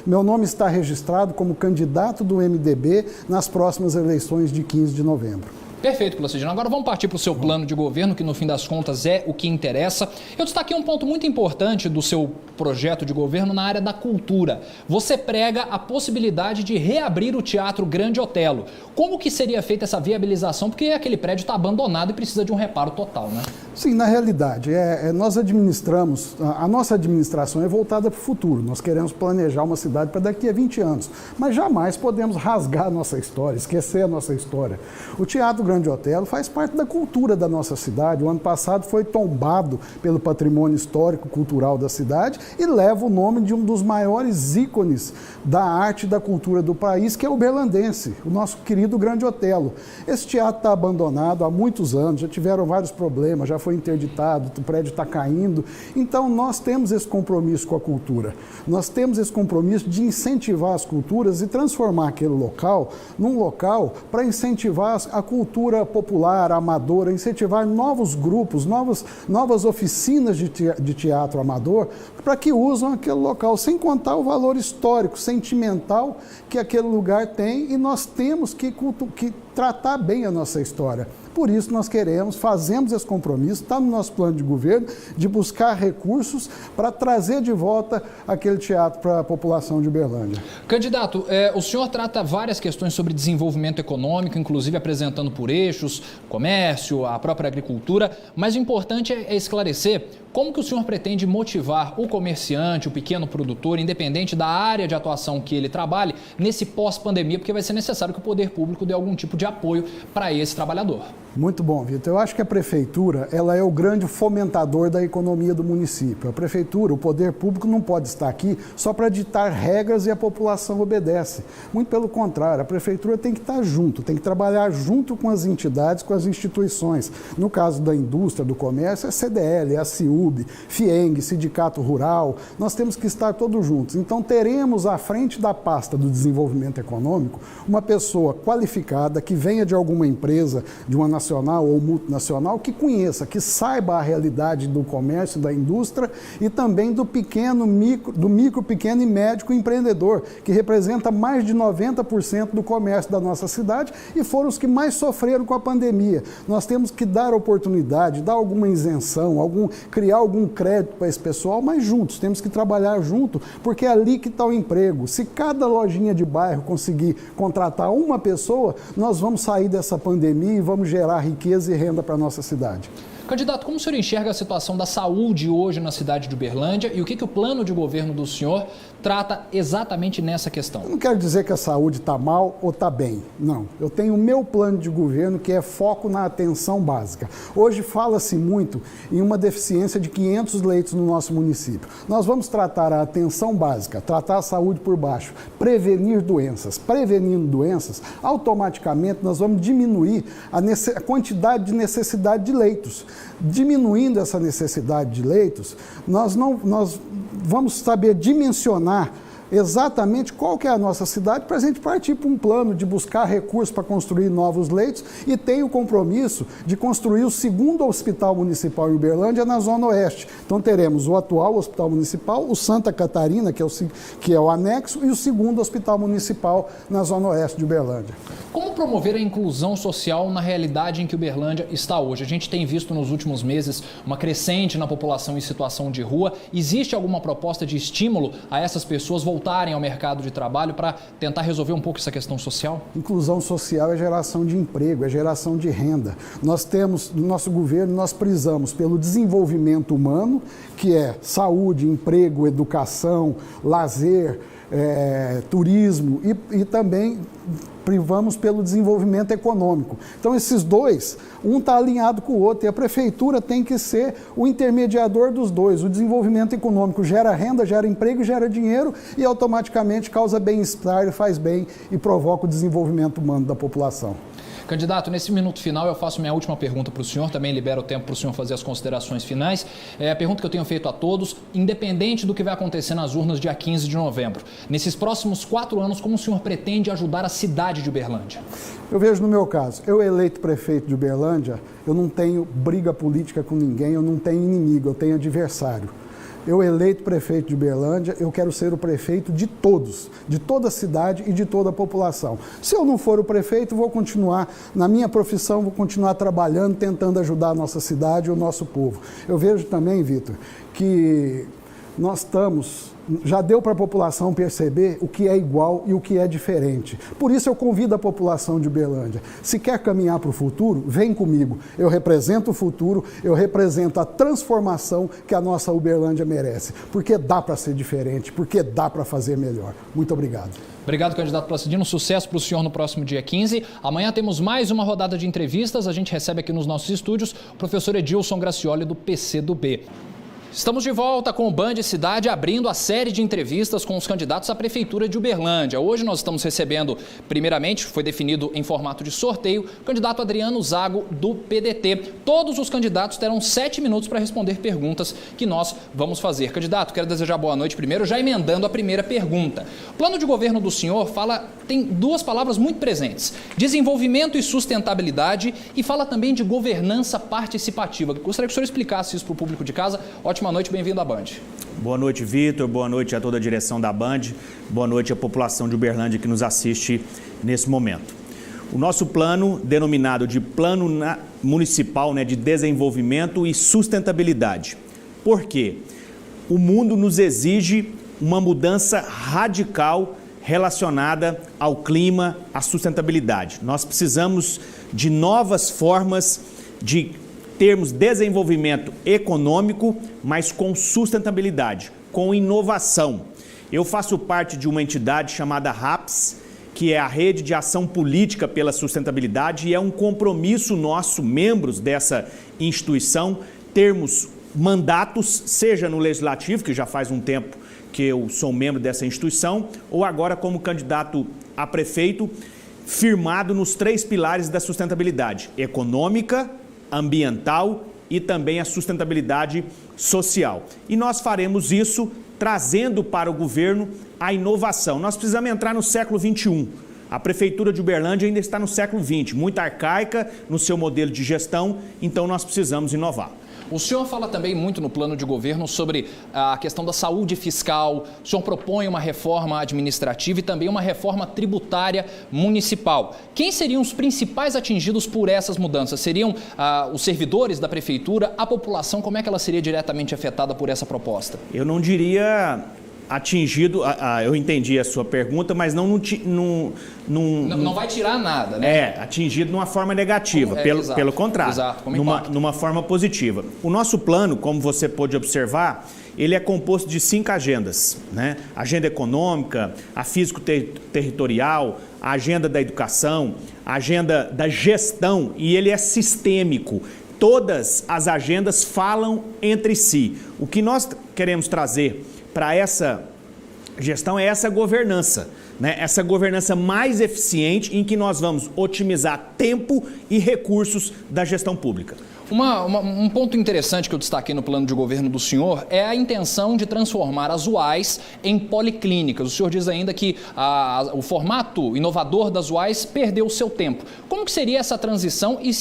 S5: meu nome está registrado como candidato do MDB nas próximas eleições de 15 de novembro.
S1: Perfeito, Placidino. Agora vamos partir para o seu plano de governo, que no fim das contas é o que interessa. Eu destaquei um ponto muito importante do seu projeto de governo na área da cultura. Você prega a possibilidade de reabrir o Teatro Grande Otelo. Como que seria feita essa viabilização? Porque aquele prédio está abandonado e precisa de um reparo total, né?
S5: Sim, na realidade, nós administramos, a nossa administração é voltada para o futuro. Nós queremos planejar uma cidade para daqui a 20 anos, mas jamais podemos rasgar a nossa história, esquecer a nossa história. O Teatro Grande Otelo faz parte da cultura da nossa cidade. O ano passado foi tombado pelo patrimônio histórico cultural da cidade e leva o nome de um dos maiores ícones da arte e da cultura do país, que é o uberlandense, o nosso querido Grande Otelo. Esse teatro está abandonado há muitos anos, já tiveram vários problemas, já foi interditado, o prédio está caindo. Então nós temos esse compromisso com a cultura. Nós temos esse compromisso de incentivar as culturas e transformar aquele local num local para incentivar a cultura popular, amadora, incentivar novos grupos, novas oficinas de teatro amador para que usam aquele local, sem contar o valor histórico, sentimental que aquele lugar tem, e nós temos que tratar bem a nossa história. Por isso nós fazemos esse compromisso, está no nosso plano de governo, de buscar recursos para trazer de volta aquele teatro para a população de Uberlândia.
S1: Candidato, o senhor trata várias questões sobre desenvolvimento econômico, inclusive apresentando por eixos, comércio, a própria agricultura, mas o importante é esclarecer como que o senhor pretende motivar o comerciante, o pequeno produtor, independente da área de atuação que ele trabalhe, nesse pós-pandemia, porque vai ser necessário que o poder público dê algum tipo de apoio para esse trabalhador.
S5: Muito bom, Vitor. Eu acho que a prefeitura, ela é o grande fomentador da economia do município. A prefeitura, o poder público não pode estar aqui só para ditar regras e a população obedece. Muito pelo contrário, a prefeitura tem que estar junto, tem que trabalhar junto com as entidades, com as instituições. No caso da indústria, do comércio, é CDL, é a CIUB, FIENG, Sindicato Rural. Nós temos que estar todos juntos. Então teremos à frente da pasta do desenvolvimento econômico uma pessoa qualificada que venha de alguma empresa, de uma nacional ou multinacional, que conheça, que saiba a realidade do comércio, da indústria e também do micro, pequeno e médio empreendedor, que representa mais de 90% do comércio da nossa cidade e foram os que mais sofreram com a pandemia. Nós temos que dar oportunidade, dar alguma isenção, criar algum crédito para esse pessoal, mas juntos, temos que trabalhar junto, porque é ali que está o emprego. Se cada lojinha de bairro conseguir contratar uma pessoa, nós vamos sair dessa pandemia e vamos gerar riqueza e renda para a nossa cidade.
S1: Candidato, como o senhor enxerga a situação da saúde hoje na cidade de Uberlândia e o que o plano de governo do senhor trata exatamente nessa questão?
S5: Eu não quero dizer que a saúde está mal ou está bem, não. Eu tenho o meu plano de governo que é foco na atenção básica. Hoje fala-se muito em uma deficiência de 500 leitos no nosso município. Nós vamos tratar a atenção básica, tratar a saúde por baixo, prevenir doenças. Prevenindo doenças, automaticamente nós vamos diminuir a quantidade de necessidade de leitos. Diminuindo essa necessidade de leitos, nós vamos saber dimensionar exatamente qual que é a nossa cidade para a gente partir para um plano de buscar recursos para construir novos leitos e tem o compromisso de construir o segundo hospital municipal em Uberlândia na Zona Oeste. Então teremos o atual hospital municipal, o Santa Catarina, que é o anexo, e o segundo hospital municipal na Zona Oeste de Uberlândia.
S1: Como promover a inclusão social na realidade em que Uberlândia está hoje? A gente tem visto nos últimos meses uma crescente na população em situação de rua. Existe alguma proposta de estímulo a essas pessoas voltarem ao mercado de trabalho para tentar resolver um pouco essa questão social?
S5: Inclusão social é geração de emprego, é geração de renda. Nós temos, no nosso governo, nós prisamos pelo desenvolvimento humano, que é saúde, emprego, educação, lazer, turismo e também privamos pelo desenvolvimento econômico. Então esses dois, um está alinhado com o outro e a prefeitura tem que ser o intermediador dos dois. O desenvolvimento econômico gera renda, gera emprego, gera dinheiro e automaticamente causa bem-estar, faz bem e provoca o desenvolvimento humano da população.
S1: Candidato, nesse minuto final eu faço minha última pergunta para o senhor, também libero o tempo para o senhor fazer as considerações finais. É a pergunta que eu tenho feito a todos, independente do que vai acontecer nas urnas dia 15 de novembro. Nesses próximos 4 anos, como o senhor pretende ajudar a cidade de Uberlândia?
S5: Eu vejo no meu caso, eu eleito prefeito de Uberlândia, eu não tenho briga política com ninguém, eu não tenho inimigo, eu tenho adversário. Eu eleito prefeito de Uberlândia, eu quero ser o prefeito de todos, de toda a cidade e de toda a população. Se eu não for o prefeito, vou continuar na minha profissão, vou continuar trabalhando, tentando ajudar a nossa cidade e o nosso povo. Eu vejo também, Vitor, que nós já deu para a população perceber o que é igual e o que é diferente. Por isso eu convido a população de Uberlândia. Se quer caminhar para o futuro, vem comigo. Eu represento o futuro, eu represento a transformação que a nossa Uberlândia merece. Porque dá para ser diferente, porque dá para fazer melhor. Muito obrigado.
S1: Obrigado, candidato Placidino. Sucesso para o senhor no próximo dia 15. Amanhã temos mais uma rodada de entrevistas. A gente recebe aqui nos nossos estúdios o professor Edilson Gracioli, do PCdoB. Estamos de volta com o Band Cidade, abrindo a série de entrevistas com os candidatos à Prefeitura de Uberlândia. Hoje nós estamos recebendo, primeiramente, foi definido em formato de sorteio, o candidato Adriano Zago, do PDT. Todos os candidatos terão 7 minutos para responder perguntas que nós vamos fazer. Candidato, quero desejar boa noite primeiro, já emendando a primeira pergunta. O plano de governo do senhor tem 2 palavras muito presentes: desenvolvimento e sustentabilidade, e fala também de governança participativa. Gostaria que o senhor explicasse isso para o público de casa. Ótima noite, bem-vindo à Band.
S6: Boa noite, Vitor. Boa noite a toda a direção da Band. Boa noite à população de Uberlândia que nos assiste nesse momento. O nosso plano, denominado de Plano Municipal de Desenvolvimento e Sustentabilidade. Por quê? O mundo nos exige uma mudança radical relacionada ao clima, à sustentabilidade. Nós precisamos de novas formas de termos desenvolvimento econômico, mas com sustentabilidade, com inovação. Eu faço parte de uma entidade chamada RAPS, que é a Rede de Ação Política pela Sustentabilidade, e é um compromisso nosso, membros dessa instituição, termos mandatos, seja no Legislativo, que já faz um tempo que eu sou membro dessa instituição, ou agora como candidato a prefeito, firmado nos 3 pilares da sustentabilidade: econômica, ambiental e também a sustentabilidade social. E nós faremos isso trazendo para o governo a inovação. Nós precisamos entrar no século XXI. A Prefeitura de Uberlândia ainda está no século XX, muito arcaica no seu modelo de gestão, então nós precisamos inovar.
S1: O senhor fala também muito no plano de governo sobre a questão da saúde fiscal. O senhor propõe uma reforma administrativa e também uma reforma tributária municipal. Quem seriam os principais atingidos por essas mudanças? Seriam os servidores da prefeitura, a população? Como é que ela seria diretamente afetada por essa proposta?
S6: Eu não diria atingido, eu entendi a sua pergunta, mas não
S1: vai tirar nada, né?
S6: Atingido de uma forma negativa, pelo contrário, numa forma positiva. O nosso plano, como você pôde observar, ele é composto de 5 agendas, né? Agenda econômica, a físico-territorial, a agenda da educação, a agenda da gestão, e ele é sistêmico. Todas as agendas falam entre si. O que nós queremos trazer para essa gestão é essa governança, né? Essa governança mais eficiente em que nós vamos otimizar tempo e recursos da gestão pública.
S1: Um ponto interessante que eu destaquei no plano de governo do senhor é a intenção de transformar as UAIs em policlínicas. O senhor diz ainda que o formato inovador das UAIs perdeu o seu tempo. Como que seria essa transição e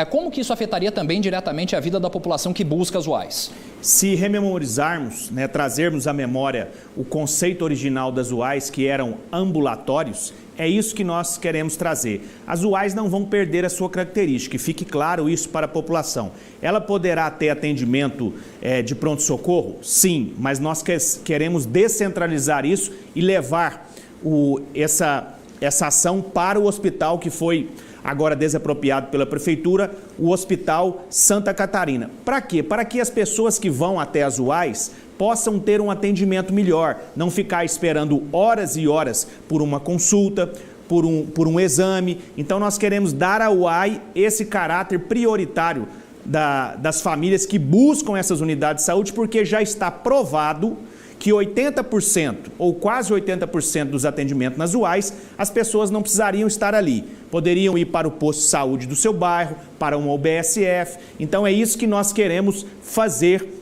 S1: como que isso afetaria também diretamente a vida da população que busca as UAIs?
S6: Se rememorizarmos, trazermos à memória o conceito original das UAIs, que eram ambulatórios, é isso que nós queremos trazer. As UAIs não vão perder a sua característica, e fique claro isso para a população. Ela poderá ter atendimento de pronto-socorro? Sim, mas nós queremos descentralizar isso e levar essa ação para o hospital que foi agora desapropriado pela Prefeitura, o Hospital Santa Catarina. Para quê? Para que as pessoas que vão até as UAIs possam ter um atendimento melhor, não ficar esperando horas e horas por uma consulta, por um exame. Então nós queremos dar à UAI esse caráter prioritário das famílias que buscam essas unidades de saúde, porque já está provado que 80% ou quase 80% dos atendimentos nas UAIs, as pessoas não precisariam estar ali. Poderiam ir para o posto de saúde do seu bairro, para uma UBSF. Então é isso que nós queremos fazer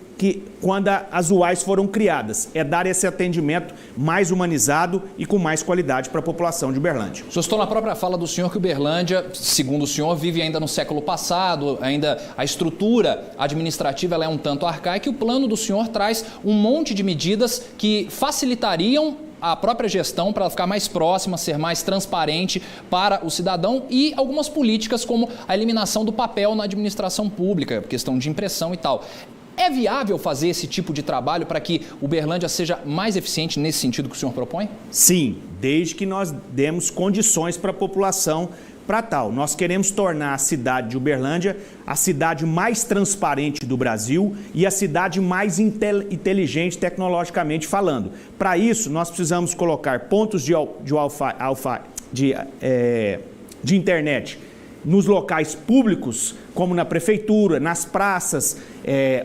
S6: quando as UAIs foram criadas, é dar esse atendimento mais humanizado e com mais qualidade para a população de Uberlândia.
S1: O senhor citou na própria fala do senhor que Uberlândia, segundo o senhor, vive ainda no século passado, ainda a estrutura administrativa ela é um tanto arcaica, e o plano do senhor traz um monte de medidas que facilitariam a própria gestão para ficar mais próxima, ser mais transparente para o cidadão, e algumas políticas como a eliminação do papel na administração pública, questão de impressão e tal. É viável fazer esse tipo de trabalho para que Uberlândia seja mais eficiente nesse sentido que o senhor propõe?
S6: Sim, desde que nós demos condições para a população para tal. Nós queremos tornar a cidade de Uberlândia a cidade mais transparente do Brasil e a cidade mais inteligente tecnologicamente falando. Para isso, nós precisamos colocar pontos de internet nos locais públicos, como na prefeitura, nas praças,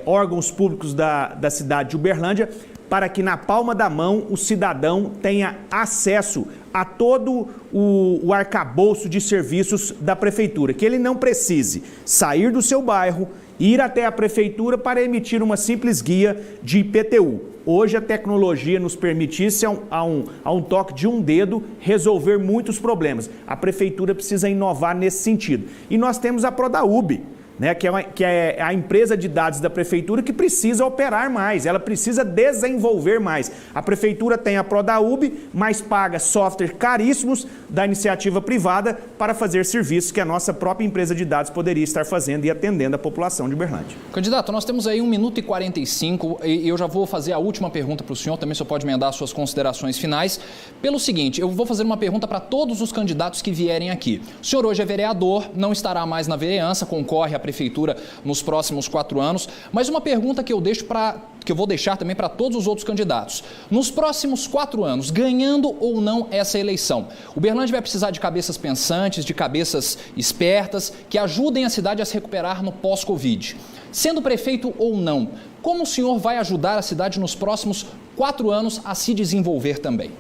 S6: órgãos públicos da cidade de Uberlândia, para que na palma da mão o cidadão tenha acesso a todo o arcabouço de serviços da prefeitura, que ele não precise sair do seu bairro, ir até a prefeitura para emitir uma simples guia de IPTU. Hoje a tecnologia nos permite, a um toque de um dedo, resolver muitos problemas. A prefeitura precisa inovar nesse sentido. E nós temos a Prodaub, que é a empresa de dados da prefeitura que precisa operar mais, ela precisa desenvolver mais. A prefeitura tem a Prodaub, mas paga software caríssimos da iniciativa privada para fazer serviços que a nossa própria empresa de dados poderia estar fazendo e atendendo a população de Uberlândia.
S1: Candidato, nós temos aí 1 minuto e 45 e eu já vou fazer a última pergunta para o senhor, também o senhor pode emendar suas considerações finais. Pelo seguinte, eu vou fazer uma pergunta para todos os candidatos que vierem aqui. O senhor hoje é vereador, não estará mais na vereança, concorre à prefeitura nos próximos 4 anos, mas uma pergunta que eu vou deixar também para todos os outros candidatos. Nos próximos 4 anos, ganhando ou não essa eleição, Uberlândia vai precisar de cabeças pensantes, de cabeças espertas, que ajudem a cidade a se recuperar no pós-Covid. Sendo prefeito ou não, como o senhor vai ajudar a cidade nos próximos 4 anos a se desenvolver também?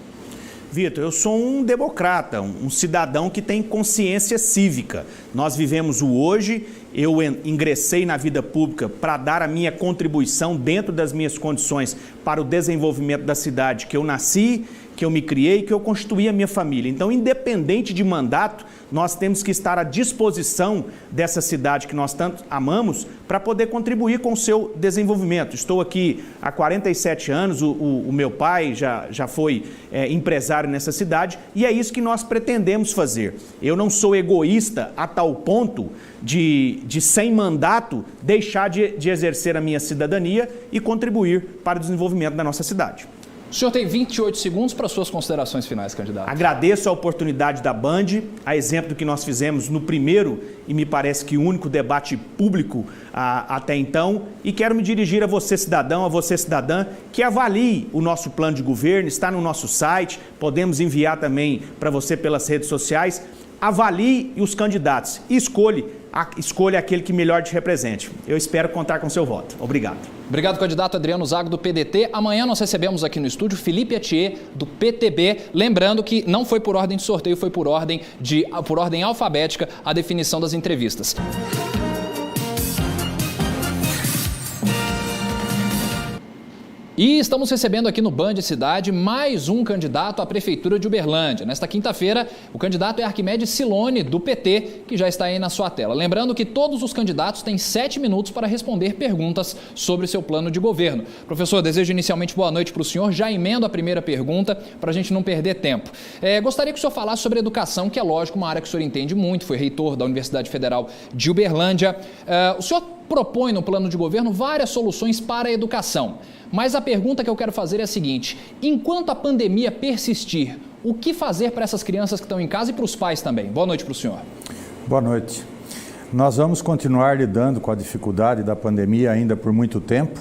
S6: Vitor, eu sou um democrata, um cidadão que tem consciência cívica. Nós vivemos o hoje, eu ingressei na vida pública para dar a minha contribuição dentro das minhas condições para o desenvolvimento da cidade que eu nasci, que eu me criei, que eu constituí a minha família. Então, independente de mandato, nós temos que estar à disposição dessa cidade que nós tanto amamos para poder contribuir com o seu desenvolvimento. Estou aqui há 47 anos, o meu pai já foi empresário nessa cidade e é isso que nós pretendemos fazer. Eu não sou egoísta a tal ponto de sem mandato, deixar de exercer a minha cidadania e contribuir para o desenvolvimento da nossa cidade.
S1: O senhor tem 28 segundos para suas considerações finais, candidato.
S6: Agradeço a oportunidade da Band, a exemplo do que nós fizemos no primeiro e me parece que único debate público até então, e quero me dirigir a você, cidadão, a você, cidadã, que avalie o nosso plano de governo, está no nosso site, podemos enviar também para você pelas redes sociais. Avalie os candidatos e escolha aquele que melhor te represente. Eu espero contar com seu voto. Obrigado.
S1: Obrigado, candidato Adriano Zago, do PDT. Amanhã nós recebemos aqui no estúdio Felipe Atier, do PTB. Lembrando que não foi por ordem de sorteio, foi por ordem alfabética a definição das entrevistas. E estamos recebendo aqui no Band Cidade mais um candidato à Prefeitura de Uberlândia. Nesta quinta-feira, o candidato é Arquimedes Siloni, do PT, que já está aí na sua tela. Lembrando que todos os candidatos têm 7 minutos para responder perguntas sobre seu plano de governo. Professor, desejo inicialmente boa noite para o senhor. Já emendo a primeira pergunta para a gente não perder tempo. Gostaria que o senhor falasse sobre educação, que é lógico, uma área que o senhor entende muito, foi reitor da Universidade Federal de Uberlândia. O senhor propõe no plano de governo várias soluções para a educação. Mas a pergunta que eu quero fazer é a seguinte: enquanto a pandemia persistir, o que fazer para essas crianças que estão em casa e para os pais também? Boa noite para o senhor.
S7: Boa noite. Nós vamos continuar lidando com a dificuldade da pandemia ainda por muito tempo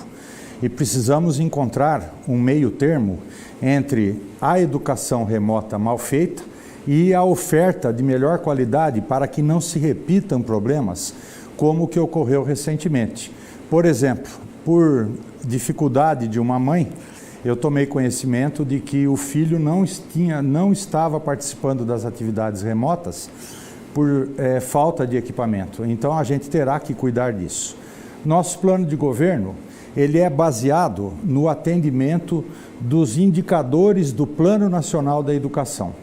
S7: e precisamos encontrar um meio termo entre a educação remota mal feita e a oferta de melhor qualidade para que não se repitam problemas como o que ocorreu recentemente. Por exemplo, por dificuldade de uma mãe, eu tomei conhecimento de que o filho não estava participando das atividades remotas por falta de equipamento. Então a gente terá que cuidar disso. Nosso plano de governo, ele é baseado no atendimento dos indicadores do Plano Nacional da Educação.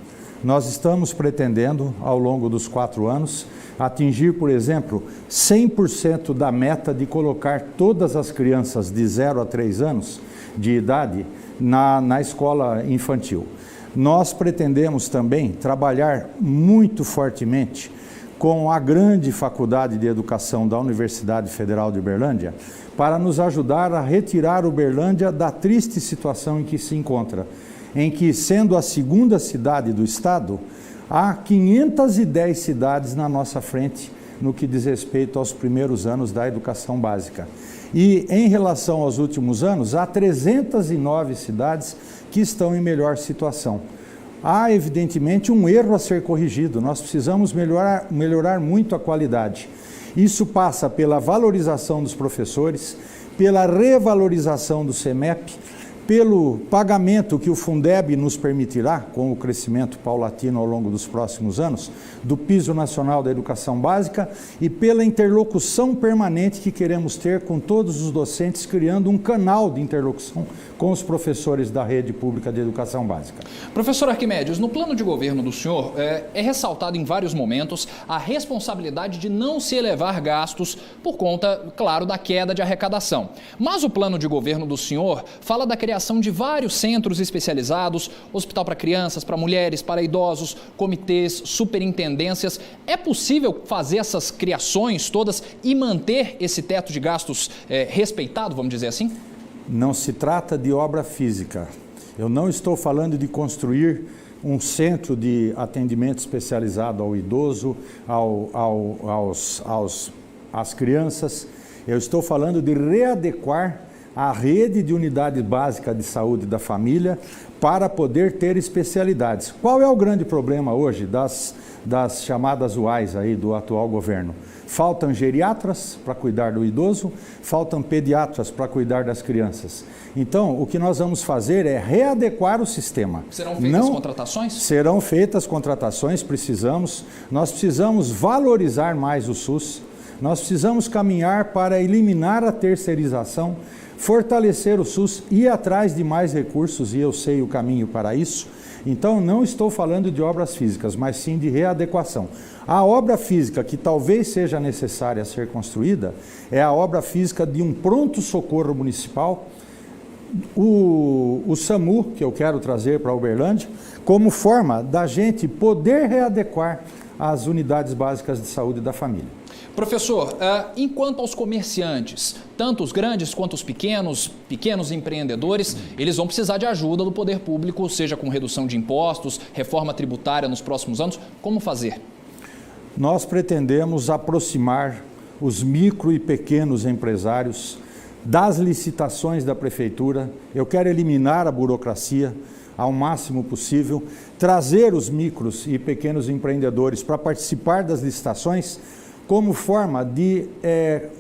S7: Nós estamos pretendendo, ao longo dos 4 anos, atingir, por exemplo, 100% da meta de colocar todas as crianças de 0 a 3 anos de idade na escola infantil. Nós pretendemos também trabalhar muito fortemente com a grande Faculdade de Educação da Universidade Federal de Uberlândia para nos ajudar a retirar Uberlândia da triste situação em que se encontra, em que, sendo a segunda cidade do estado, há 510 cidades na nossa frente no que diz respeito aos primeiros anos da educação básica. E, em relação aos últimos anos, há 309 cidades que estão em melhor situação. Há, evidentemente, um erro a ser corrigido. Nós precisamos melhorar muito a qualidade. Isso passa pela valorização dos professores, pela revalorização do CEMEP, pelo pagamento que o Fundeb nos permitirá, com o crescimento paulatino ao longo dos próximos anos, do Piso Nacional da Educação Básica e pela interlocução permanente que queremos ter com todos os docentes, criando um canal de interlocução com os professores da rede pública de educação básica.
S1: Professor Arquimedes, no plano de governo do senhor é ressaltado em vários momentos a responsabilidade de não se elevar gastos por conta, claro, da queda de arrecadação. Mas o plano de governo do senhor fala da criação de vários centros especializados, hospital para crianças, para mulheres, para idosos, comitês, superintendências. É possível fazer essas criações todas e manter esse teto de gastos respeitado, vamos dizer assim?
S7: Não se trata de obra física. Eu não estou falando de construir um centro de atendimento especializado ao idoso, às crianças. Eu estou falando de readequar a rede de unidade básica de saúde da família para poder ter especialidades. Qual é o grande problema hoje das chamadas UAIs aí do atual governo? Faltam geriatras para cuidar do idoso, faltam pediatras para cuidar das crianças. Então, o que nós vamos fazer é readequar o sistema.
S1: Serão feitas contratações?
S7: Serão feitas contratações, nós precisamos valorizar mais o SUS, nós precisamos caminhar para eliminar a terceirização, fortalecer o SUS, ir atrás de mais recursos, e eu sei o caminho para isso. Então, não estou falando de obras físicas, mas sim de readequação. A obra física que talvez seja necessária ser construída é a obra física de um pronto-socorro municipal, o SAMU, que eu quero trazer para Uberlândia, como forma da gente poder readequar as unidades básicas de saúde da família.
S1: Professor, enquanto aos comerciantes, tanto os grandes quanto os pequenos empreendedores, eles vão precisar de ajuda do poder público, seja com redução de impostos, reforma tributária nos próximos anos. Como fazer?
S7: Nós pretendemos aproximar os micro e pequenos empresários das licitações da prefeitura. Eu quero eliminar a burocracia ao máximo possível, trazer os micros e pequenos empreendedores para participar das licitações, como forma de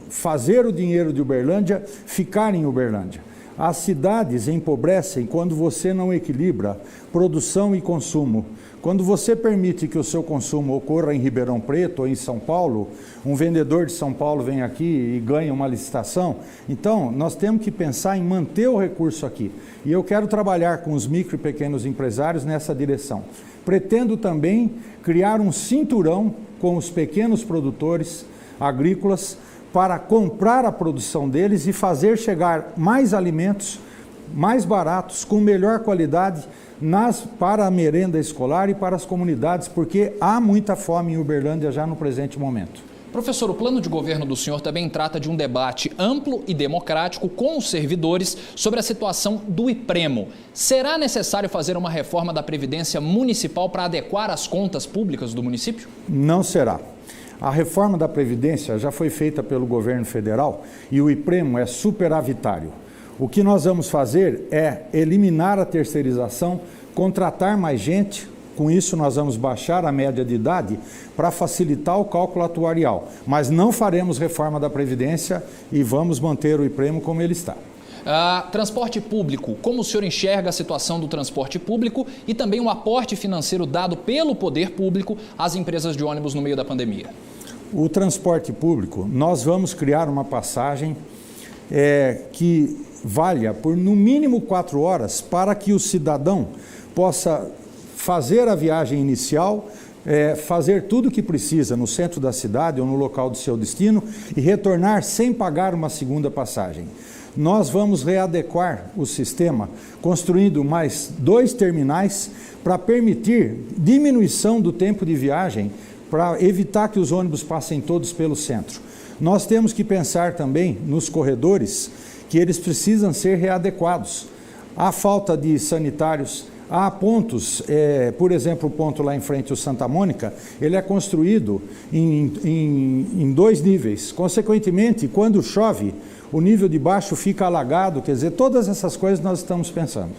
S7: fazer o dinheiro de Uberlândia ficar em Uberlândia. As cidades empobrecem quando você não equilibra produção e consumo. Quando você permite que o seu consumo ocorra em Ribeirão Preto ou em São Paulo, um vendedor de São Paulo vem aqui e ganha uma licitação. Então, nós temos que pensar em manter o recurso aqui. E eu quero trabalhar com os micro e pequenos empresários nessa direção. Pretendo também criar um cinturão com os pequenos produtores agrícolas para comprar a produção deles e fazer chegar mais alimentos, mais baratos, com melhor qualidade, para a merenda escolar e para as comunidades, porque há muita fome em Uberlândia já no presente momento.
S1: Professor, o plano de governo do senhor também trata de um debate amplo e democrático com os servidores sobre a situação do IPREMO. Será necessário fazer uma reforma da Previdência Municipal para adequar as contas públicas do município?
S7: Não será. A reforma da Previdência já foi feita pelo governo federal e o IPREMO é superavitário. O que nós vamos fazer é eliminar a terceirização, contratar mais gente, com isso nós vamos baixar a média de idade para facilitar o cálculo atuarial, mas não faremos reforma da Previdência e vamos manter o IPREMO como ele está.
S1: Transporte público, como o senhor enxerga a situação do transporte público e também o aporte financeiro dado pelo poder público às empresas de ônibus no meio da pandemia?
S7: O transporte público, nós vamos criar uma passagem que valha por no mínimo 4 horas para que o cidadão possa fazer a viagem inicial, fazer tudo o que precisa no centro da cidade ou no local do seu destino e retornar sem pagar uma segunda passagem. Nós vamos readequar o sistema, construindo mais 2 terminais para permitir diminuição do tempo de viagem, para evitar que os ônibus passem todos pelo centro. Nós temos que pensar também nos corredores, que eles precisam ser readequados. Há falta de sanitários, há pontos, por exemplo, o ponto lá em frente ao Santa Mônica, ele é construído em 2 níveis. Consequentemente, quando chove, o nível de baixo fica alagado, quer dizer, todas essas coisas nós estamos pensando.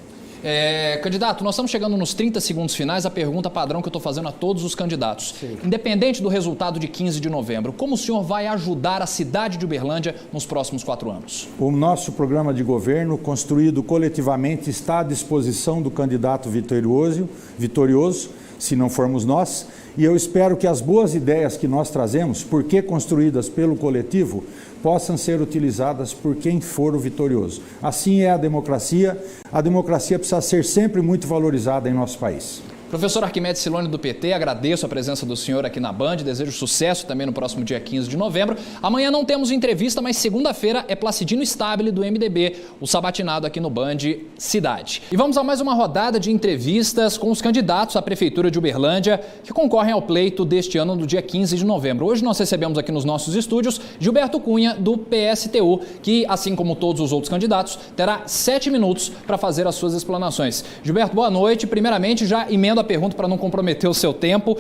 S1: Candidato, nós estamos chegando nos 30 segundos finais, a pergunta padrão que eu estou fazendo a todos os candidatos. Sim. Independente do resultado de 15 de novembro, como o senhor vai ajudar a cidade de Uberlândia nos próximos 4 anos?
S7: O nosso programa de governo, construído coletivamente, está à disposição do candidato vitorioso, se não formos nós, e eu espero que as boas ideias que nós trazemos, porque construídas pelo coletivo, possam ser utilizadas por quem for o vitorioso. Assim é a democracia precisa ser sempre muito valorizada em nosso país.
S1: Professor Arquimedes Siloni do PT, agradeço a presença do senhor aqui na Band, desejo sucesso também no próximo dia 15 de novembro. Amanhã não temos entrevista, mas segunda-feira é Placidino Stabile do MDB, o sabatinado aqui no Band Cidade. E vamos a mais uma rodada de entrevistas com os candidatos à Prefeitura de Uberlândia que concorrem ao pleito deste ano no dia 15 de novembro. Hoje nós recebemos aqui nos nossos estúdios Gilberto Cunha do PSTU, que, assim como todos os outros candidatos, terá 7 minutos para fazer as suas explanações. Gilberto, boa noite. Primeiramente, já emendo a pergunta para não comprometer o seu tempo.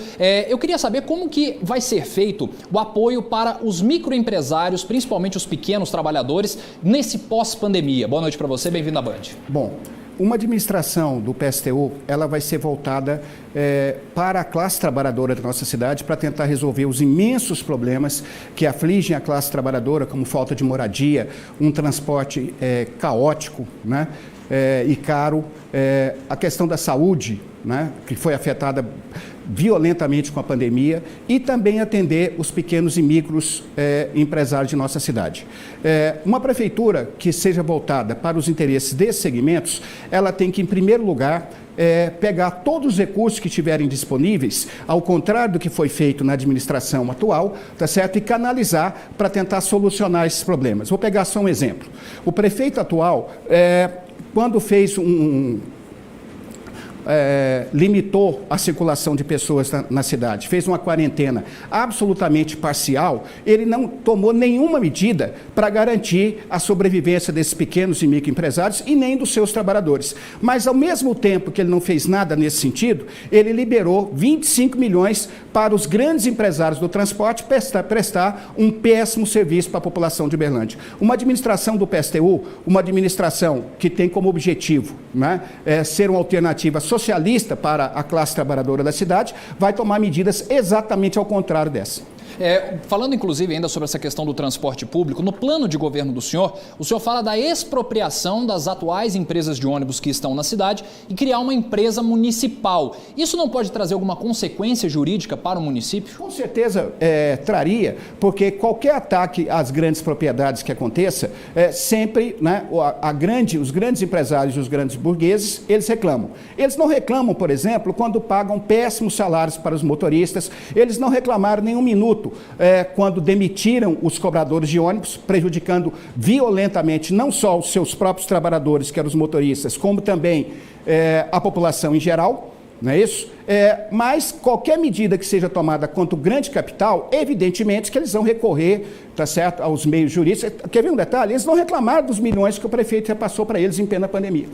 S1: Eu queria saber como que vai ser feito o apoio para os microempresários, principalmente os pequenos trabalhadores, nesse pós-pandemia. Boa noite para você, bem-vindo à Band.
S8: Bom, uma administração do PSTU, ela vai ser voltada para a classe trabalhadora da nossa cidade, para tentar resolver os imensos problemas que afligem a classe trabalhadora, como falta de moradia, um transporte caótico, né? E caro, a questão da saúde, né, que foi afetada violentamente com a pandemia, e também atender os pequenos e micros empresários de nossa cidade. Uma prefeitura que seja voltada para os interesses desses segmentos, ela tem que, em primeiro lugar, pegar todos os recursos que estiverem disponíveis, ao contrário do que foi feito na administração atual, tá certo? E canalizar para tentar solucionar esses problemas. Vou pegar só um exemplo. O prefeito atual, quando fez limitou a circulação de pessoas na cidade, fez uma quarentena absolutamente parcial, ele não tomou nenhuma medida para garantir a sobrevivência desses pequenos e microempresários e nem dos seus trabalhadores. Mas, ao mesmo tempo que ele não fez nada nesse sentido, ele liberou 25 milhões para os grandes empresários do transporte prestar um péssimo serviço para a população de Uberlândia. Uma administração do PSTU, uma administração que tem como objetivo, né, ser uma alternativa socialista para a classe trabalhadora da cidade, vai tomar medidas exatamente ao contrário dessa.
S1: Falando inclusive ainda sobre essa questão do transporte público, no plano de governo do senhor, o senhor fala da expropriação das atuais empresas de ônibus que estão na cidade e criar uma empresa municipal. Isso não pode trazer alguma consequência jurídica para o município?
S8: Com certeza traria, porque qualquer ataque às grandes propriedades que aconteça, sempre, né, os grandes empresários e os grandes burgueses, eles reclamam. Eles não reclamam, por exemplo, quando pagam péssimos salários para os motoristas, eles não reclamaram nem um minuto quando demitiram os cobradores de ônibus, prejudicando violentamente não só os seus próprios trabalhadores, que eram os motoristas, como também a população em geral, não é isso? Mas qualquer medida que seja tomada contra o grande capital, evidentemente que eles vão recorrer, tá certo, aos meios jurídicos. Quer ver um detalhe? Eles não reclamaram dos milhões que o prefeito repassou para eles em plena pandemia.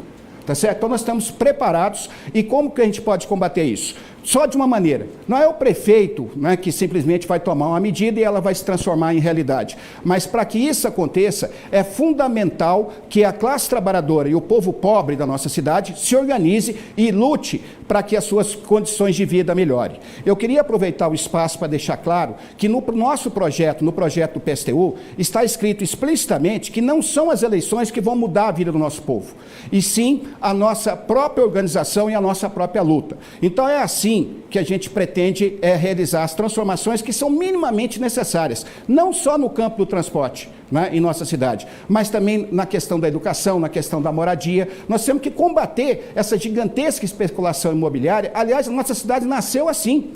S8: Tá certo? Então nós estamos preparados. E como que a gente pode combater isso? Só de uma maneira. Não é o prefeito, né, que simplesmente vai tomar uma medida e ela vai se transformar em realidade. Mas para que isso aconteça, é fundamental que a classe trabalhadora e o povo pobre da nossa cidade se organize e lute para que as suas condições de vida melhorem. Eu queria aproveitar o espaço para deixar claro que no nosso projeto, no projeto do PSTU, está escrito explicitamente que não são as eleições que vão mudar a vida do nosso povo, e sim a nossa própria organização e a nossa própria luta. Então é assim que a gente pretende realizar as transformações que são minimamente necessárias, não só no campo do transporte, né, em nossa cidade, mas também na questão da educação, na questão da moradia. Nós temos que combater essa gigantesca especulação imobiliária. Aliás, a nossa cidade nasceu assim.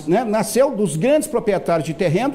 S8: Nasceu dos grandes proprietários de terreno,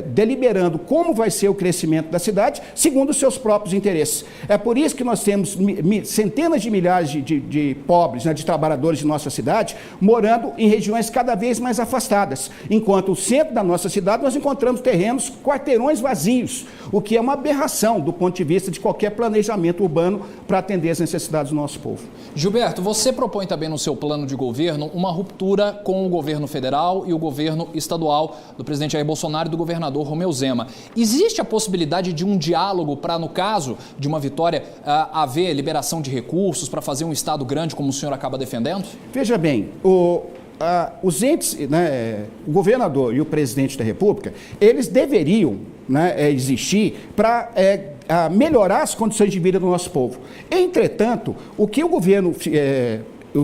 S8: deliberando como vai ser o crescimento da cidade, segundo os seus próprios interesses. É por isso que nós temos centenas de milhares de pobres, né, de trabalhadores de nossa cidade, morando em regiões cada vez mais afastadas, enquanto no centro da nossa cidade nós encontramos terrenos, quarteirões vazios, o que é uma aberração do ponto de vista de qualquer planejamento urbano para atender as necessidades do nosso povo.
S1: Gilberto, você propõe também no seu plano de governo uma ruptura com o governo federal e o governo estadual do presidente Jair Bolsonaro e do governador Romeu Zema. Existe a possibilidade de um diálogo para, no caso de uma vitória, haver liberação de recursos para fazer um Estado grande, como o senhor acaba defendendo?
S8: Veja bem, os entes, né, o governador e o presidente da República, eles deveriam, né, existir para melhorar as condições de vida do nosso povo. Entretanto, o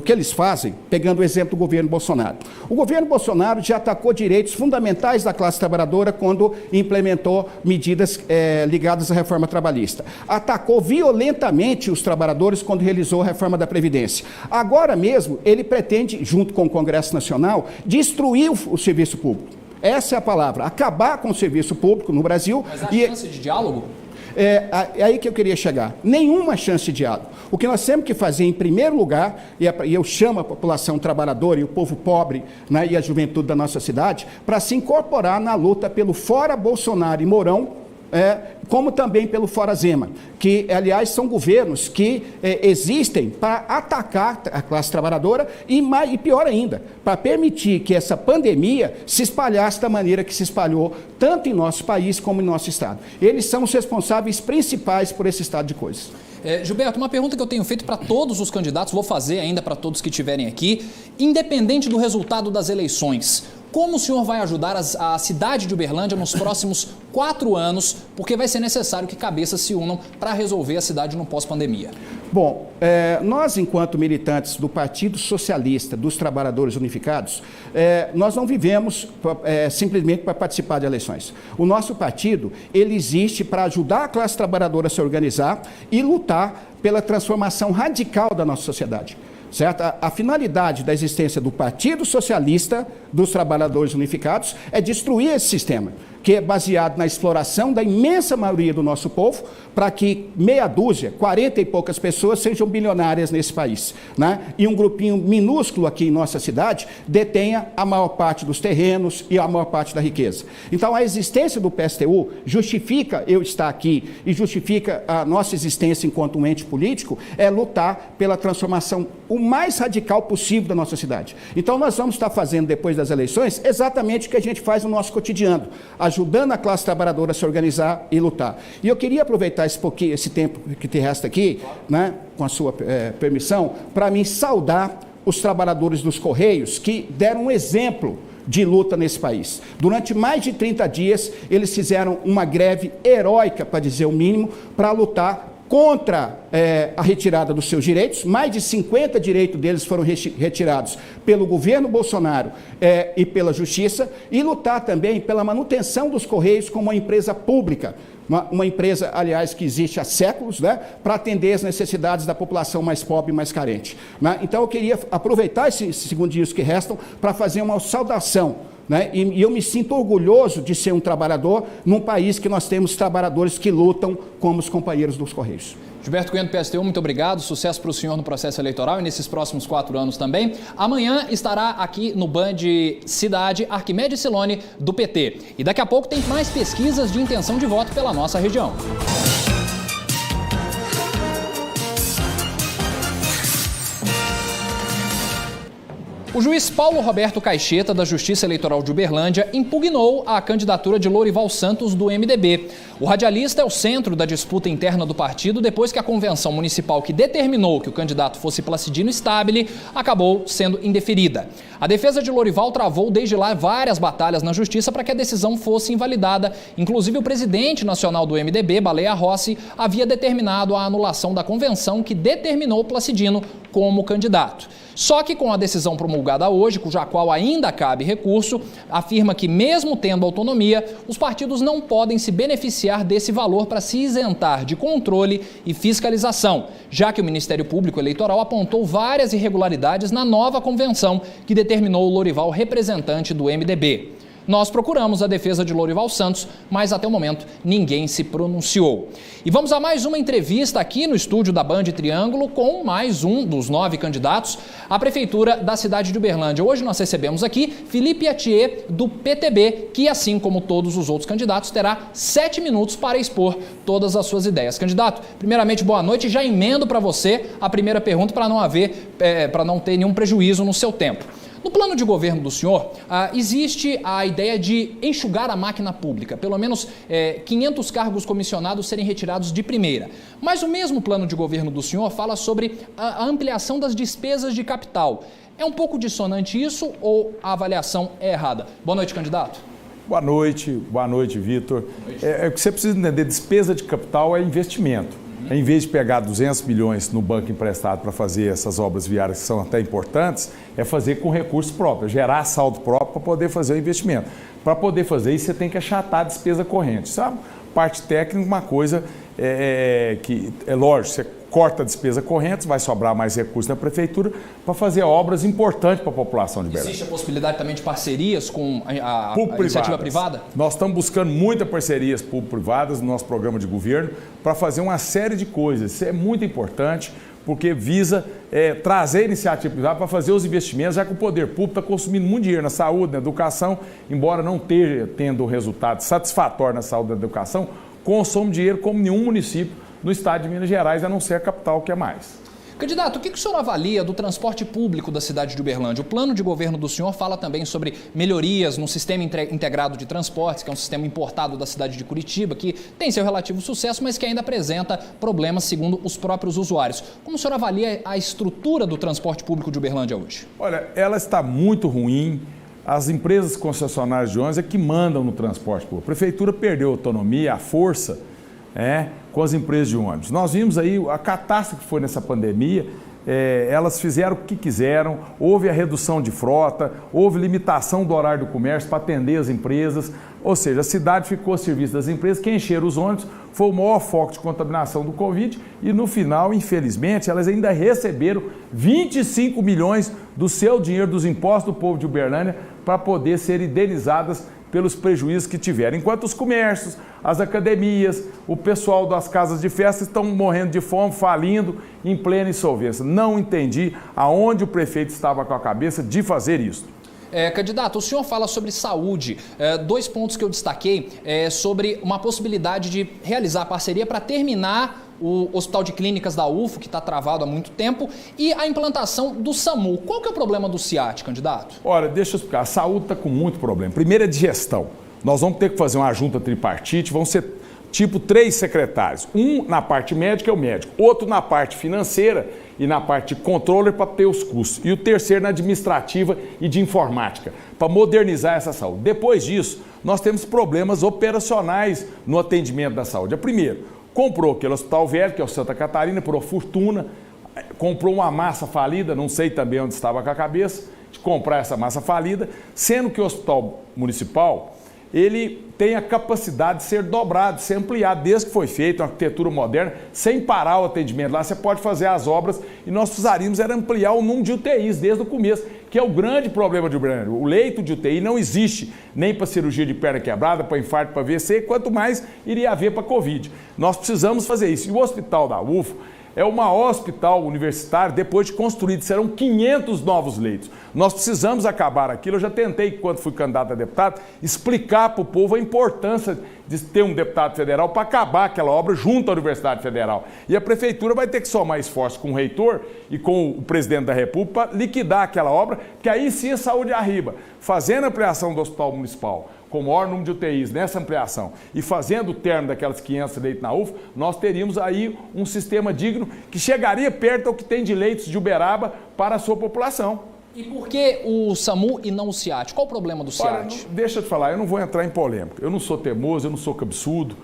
S8: que eles fazem, pegando o exemplo do governo Bolsonaro. O governo Bolsonaro já atacou direitos fundamentais da classe trabalhadora quando implementou medidas ligadas à reforma trabalhista. Atacou violentamente os trabalhadores quando realizou a reforma da Previdência. Agora mesmo, ele pretende, junto com o Congresso Nacional, destruir o serviço público. Essa é a palavra, acabar com o serviço público no Brasil.
S1: Mas há chance de diálogo?
S8: É aí que eu queria chegar. Nenhuma chance de diálogo. O que nós temos que fazer, em primeiro lugar, e eu chamo a população trabalhadora e o povo pobre, né, e a juventude da nossa cidade, para se incorporar na luta pelo fora Bolsonaro e Mourão, como também pelo fora Zema, que, aliás, são governos que existem para atacar a classe trabalhadora e pior ainda, para permitir que essa pandemia se espalhasse da maneira que se espalhou, tanto em nosso país como em nosso estado. Eles são os responsáveis principais por esse estado de coisas.
S1: Gilberto, uma pergunta que eu tenho feito para todos os candidatos, vou fazer ainda para todos que estiverem aqui, independente do resultado das eleições, como o senhor vai ajudar a cidade de Uberlândia nos próximos 4 anos, porque vai ser necessário que cabeças se unam para resolver a cidade no pós-pandemia?
S8: Bom, nós, enquanto militantes do Partido Socialista dos Trabalhadores Unificados, nós não vivemos simplesmente para participar de eleições. O nosso partido, ele existe para ajudar a classe trabalhadora a se organizar e lutar pela transformação radical da nossa sociedade. Certo? A finalidade da existência do Partido Socialista dos Trabalhadores Unificados é destruir esse sistema, que é baseado na exploração da imensa maioria do nosso povo, para que meia dúzia, 40 e poucas pessoas sejam bilionárias nesse país, né? E um grupinho minúsculo aqui em nossa cidade detenha a maior parte dos terrenos e a maior parte da riqueza. Então, a existência do PSTU justifica eu estar aqui e justifica a nossa existência enquanto um ente político, é lutar pela transformação o mais radical possível da nossa cidade. Então, nós vamos estar fazendo, depois das eleições, exatamente o que a gente faz no nosso cotidiano, ajudando a classe trabalhadora a se organizar e lutar. E eu queria aproveitar esse tempo que te resta aqui, né, com a sua permissão, para mim saudar os trabalhadores dos Correios que deram um exemplo de luta nesse país. Durante mais de 30 dias, eles fizeram uma greve heróica, para dizer o mínimo, para lutar contra a retirada dos seus direitos. Mais de 50 direitos deles foram retirados pelo governo Bolsonaro e pela Justiça, e lutar também pela manutenção dos Correios como uma empresa pública, uma empresa, aliás, que existe há séculos, né, para atender as necessidades da população mais pobre e mais carente. Né? Então, eu queria aproveitar esses segundinhos que restam para fazer uma saudação, né? E eu me sinto orgulhoso de ser um trabalhador num país que nós temos trabalhadores que lutam como os companheiros dos Correios.
S1: Gilberto Cunha do PSTU, muito obrigado. Sucesso para o senhor no processo eleitoral e nesses próximos 4 anos também. Amanhã estará aqui no Band Cidade Arquimedes Siloni, do PT. E daqui a pouco tem mais pesquisas de intenção de voto pela nossa região. O juiz Paulo Roberto Caixeta, da Justiça Eleitoral de Uberlândia, impugnou a candidatura de Lorival Santos, do MDB. O radialista é o centro da disputa interna do partido depois que a convenção municipal que determinou que o candidato fosse Placidino Stabile acabou sendo indeferida. A defesa de Lorival travou desde lá várias batalhas na justiça para que a decisão fosse invalidada. Inclusive, o presidente nacional do MDB, Baleia Rossi, havia determinado a anulação da convenção que determinou Placidino como candidato. Só que com a decisão promulgada hoje, cuja qual ainda cabe recurso, afirma que mesmo tendo autonomia, os partidos não podem se beneficiar desse valor para se isentar de controle e fiscalização, já que o Ministério Público Eleitoral apontou várias irregularidades na nova convenção que determinou o Lorival representante do MDB. Nós procuramos a defesa de Lorival Santos, mas até o momento ninguém se pronunciou. E vamos a mais uma entrevista aqui no estúdio da Band Triângulo com mais um dos 9 candidatos à Prefeitura da cidade de Uberlândia. Hoje nós recebemos aqui Felipe Atier, do PTB, que assim como todos os outros candidatos terá 7 minutos para expor todas as suas ideias. Candidato, primeiramente boa noite, já emendo para você a primeira pergunta para não ter nenhum prejuízo no seu tempo. No plano de governo do senhor, existe a ideia de enxugar a máquina pública, pelo menos 500 cargos comissionados serem retirados de primeira. Mas o mesmo plano de governo do senhor fala sobre a ampliação das despesas de capital. É um pouco dissonante isso ou a avaliação é errada? Boa noite, candidato.
S9: Boa noite, Vitor. O que você precisa entender, despesa de capital é investimento. Em vez de pegar 200 milhões no banco emprestado para fazer essas obras viárias que são até importantes, é fazer com recurso próprio, gerar saldo próprio para poder fazer o investimento. Para poder fazer isso, você tem que achatar a despesa corrente, sabe? Parte técnica, uma coisa que é lógico, você corta a despesa corrente, vai sobrar mais recursos na prefeitura para fazer obras importantes para a população de Uberlândia.
S1: Existe a possibilidade também de parcerias com a iniciativa privada?
S9: Nós estamos buscando muitas parcerias público-privadas no nosso programa de governo para fazer uma série de coisas. Isso é muito importante porque visa trazer a iniciativa privada para fazer os investimentos, já que o poder público está consumindo muito dinheiro na saúde, na educação, embora não esteja tendo resultado satisfatório na saúde e na educação, consome dinheiro como nenhum município no estado de Minas Gerais, a não ser a capital, que é mais.
S1: Candidato, o que o senhor avalia do transporte público da cidade de Uberlândia? O plano de governo do senhor fala também sobre melhorias no sistema integrado de transportes, que é um sistema importado da cidade de Curitiba, que tem seu relativo sucesso, mas que ainda apresenta problemas segundo os próprios usuários. Como o senhor avalia a estrutura do transporte público de Uberlândia hoje?
S9: Olha, ela está muito ruim. As empresas concessionárias de ônibus é que mandam no transporte público. A prefeitura perdeu a autonomia, a força, com as empresas de ônibus. Nós vimos aí a catástrofe que foi nessa pandemia, elas fizeram o que quiseram, houve a redução de frota, houve limitação do horário do comércio para atender as empresas, ou seja, a cidade ficou a serviço das empresas, que encheram os ônibus, foi o maior foco de contaminação do Covid e no final, infelizmente, elas ainda receberam 25 milhões do seu dinheiro, dos impostos do povo de Uberlândia, para poder ser indenizadas pelos prejuízos que tiveram. Enquanto os comércios, as academias, o pessoal das casas de festa estão morrendo de fome, falindo, em plena insolvência. Não entendi aonde o prefeito estava com a cabeça de fazer isso.
S1: Candidato, o senhor fala sobre saúde. 2 pontos que eu destaquei sobre uma possibilidade de realizar parceria para terminar o Hospital de Clínicas da UFO, que está travado há muito tempo, e a implantação do SAMU. Qual que é o problema do CIAT, candidato?
S9: Olha, deixa eu explicar. A saúde está com muito problema. Primeiro é de gestão. Nós vamos ter que fazer uma junta tripartite, vão ser tipo 3 secretários. Um na parte médica é o médico, outro na parte financeira e na parte de controller para ter os custos. E o terceiro na administrativa e de informática, para modernizar essa saúde. Depois disso, nós temos problemas operacionais no atendimento da saúde. Primeiro, comprou aquele hospital velho, que é o Santa Catarina, por uma fortuna, comprou uma massa falida, não sei também onde estava com a cabeça, de comprar essa massa falida, sendo que o hospital municipal, ele tem a capacidade de ser dobrado, de ser ampliado, desde que foi feito uma arquitetura moderna, sem parar o atendimento lá, você pode fazer as obras e nós precisaríamos era ampliar o número de UTIs desde o começo, que é o grande problema de Uberlândia. O leito de UTI não existe nem para cirurgia de perna quebrada, para infarto, para AVC, quanto mais iria haver para Covid. Nós precisamos fazer isso. E o hospital da UFO é o maior hospital universitário depois de construído, serão 500 novos leitos. Nós precisamos acabar aquilo. Eu já tentei, quando fui candidato a deputado, explicar para o povo a importância de ter um deputado federal para acabar aquela obra junto à Universidade Federal. E a Prefeitura vai ter que somar esforço com o reitor e com o presidente da República para liquidar aquela obra, que aí sim a saúde arriba. Fazendo a ampliação do Hospital Municipal, com o maior número de UTIs nessa ampliação e fazendo o término daquelas 500 leitos na UFO, nós teríamos aí um sistema digno que chegaria perto ao que tem de leitos de Uberaba para a sua população.
S1: E por que o SAMU e não o SIAT? Qual o problema do SIAT?
S9: Deixa eu te falar, eu não vou entrar em polêmica. Eu não sou teimoso, eu não sou cabeçudo.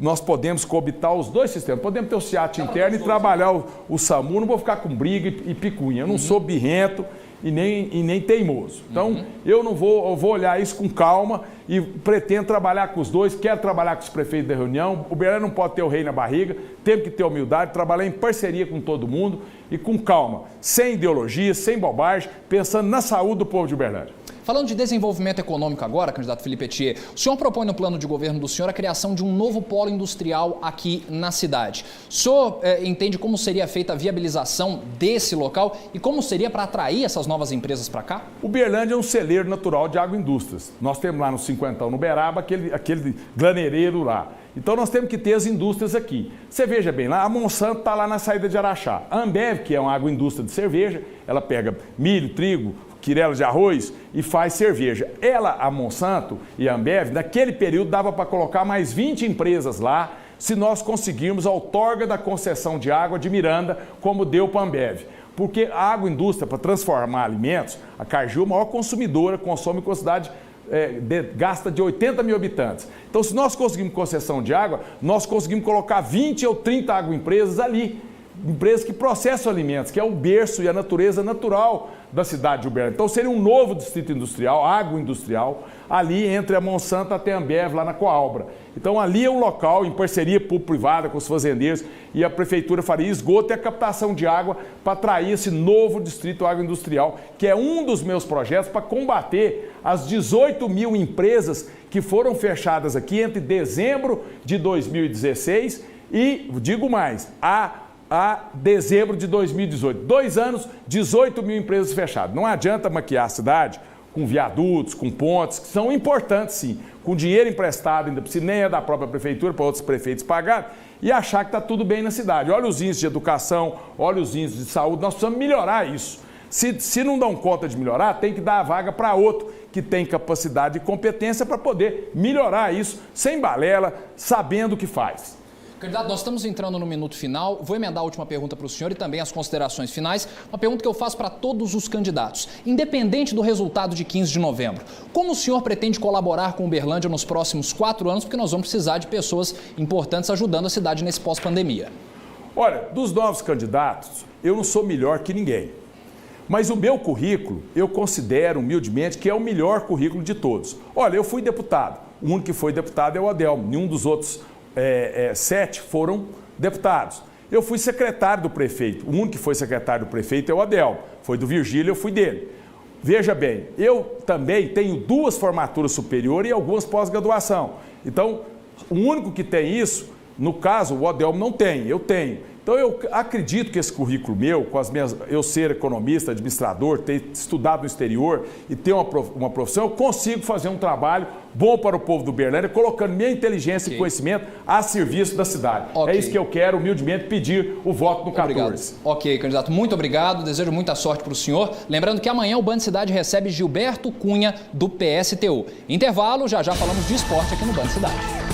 S9: Nós podemos coabitar os dois sistemas. Podemos ter o SIAT interno e trabalhar o SAMU. Não vou ficar com briga e picuinha. Eu não sou birrento e nem teimoso. Então, eu vou olhar isso com calma e pretendo trabalhar com os dois, quero trabalhar com os prefeitos da reunião. O Uberlândia não pode ter o rei na barriga, temos que ter humildade, trabalhar em parceria com todo mundo e com calma, sem ideologia, sem bobagem, pensando na saúde do povo de Uberlândia.
S1: Falando de desenvolvimento econômico agora, candidato Felipe Etier, o senhor propõe no plano de governo do senhor a criação de um novo polo industrial aqui na cidade. O senhor entende como seria feita a viabilização desse local e como seria para atrair essas novas empresas para cá?
S9: Uberlândia é um celeiro natural de agroindústrias. Nós temos lá no 50 no Uberaba aquele graneireiro lá. Então nós temos que ter as indústrias aqui. Você veja bem, lá a Monsanto está lá na saída de Araxá. A Ambev, que é uma agroindústria de cerveja, ela pega milho, trigo, quirelas de arroz e faz cerveja. A Monsanto e a Ambev, naquele período dava para colocar mais 20 empresas lá, se nós conseguirmos a outorga da concessão de água de Miranda, como deu para a Ambev. Porque a agroindústria, para transformar alimentos, a Cargill, a maior consumidora, consome com a cidade, gasta de 80 mil habitantes. Então, se nós conseguimos concessão de água, nós conseguimos colocar 20 ou 30 agroempresas ali. Empresas que processam alimentos, que é o berço e a natureza natural da cidade de Uberlândia. Então seria um novo distrito industrial, agroindustrial, ali entre a Monsanto até a Ambev, lá na Coalbra. Então ali é um local, em parceria público-privada com os fazendeiros, e a prefeitura faria esgoto e a captação de água para atrair esse novo distrito agroindustrial, que é um dos meus projetos para combater as 18 mil empresas que foram fechadas aqui entre dezembro de 2016 e, digo mais, a dezembro de 2018. 2 anos, 18 mil empresas fechadas. Não adianta maquiar a cidade com viadutos, com pontes, que são importantes sim, com dinheiro emprestado, ainda precisa nem é da própria prefeitura, para outros prefeitos pagar, e achar que está tudo bem na cidade. Olha os índices de educação, olha os índices de saúde, nós precisamos melhorar isso. Se não dão conta de melhorar, tem que dar a vaga para outro que tem capacidade e competência para poder melhorar isso, sem balela, sabendo o que faz.
S1: Candidato, nós estamos entrando no minuto final. Vou emendar a última pergunta para o senhor e também as considerações finais. Uma pergunta que eu faço para todos os candidatos. Independente do resultado de 15 de novembro, como o senhor pretende colaborar com Uberlândia nos próximos 4 anos? Porque nós vamos precisar de pessoas importantes ajudando a cidade nesse pós-pandemia.
S9: Olha, dos novos candidatos, eu não sou melhor que ninguém. Mas o meu currículo, eu considero humildemente que é o melhor currículo de todos. Olha, eu fui deputado. O único que foi deputado é o Adelmo. Nenhum dos outros 7 foram deputados. Eu fui secretário do prefeito. O único que foi secretário do prefeito é o Adelmo. Foi do Virgílio, eu fui dele. Veja bem, eu também tenho 2 formaturas superiores e algumas pós-graduação. Então, o único que tem isso, no caso, o Adelmo não tem, eu tenho. Então, eu acredito que esse currículo meu, eu ser economista, administrador, ter estudado no exterior e ter uma profissão, eu consigo fazer um trabalho bom para o povo do Uberlândia, colocando minha inteligência e conhecimento a serviço da cidade. É isso que eu quero, humildemente, pedir o voto no 14.
S1: Obrigado. Ok, candidato, muito obrigado, desejo muita sorte para o senhor. Lembrando que amanhã o Band Cidade recebe Gilberto Cunha, do PSTU. Intervalo, já falamos de esporte aqui no Band Cidade.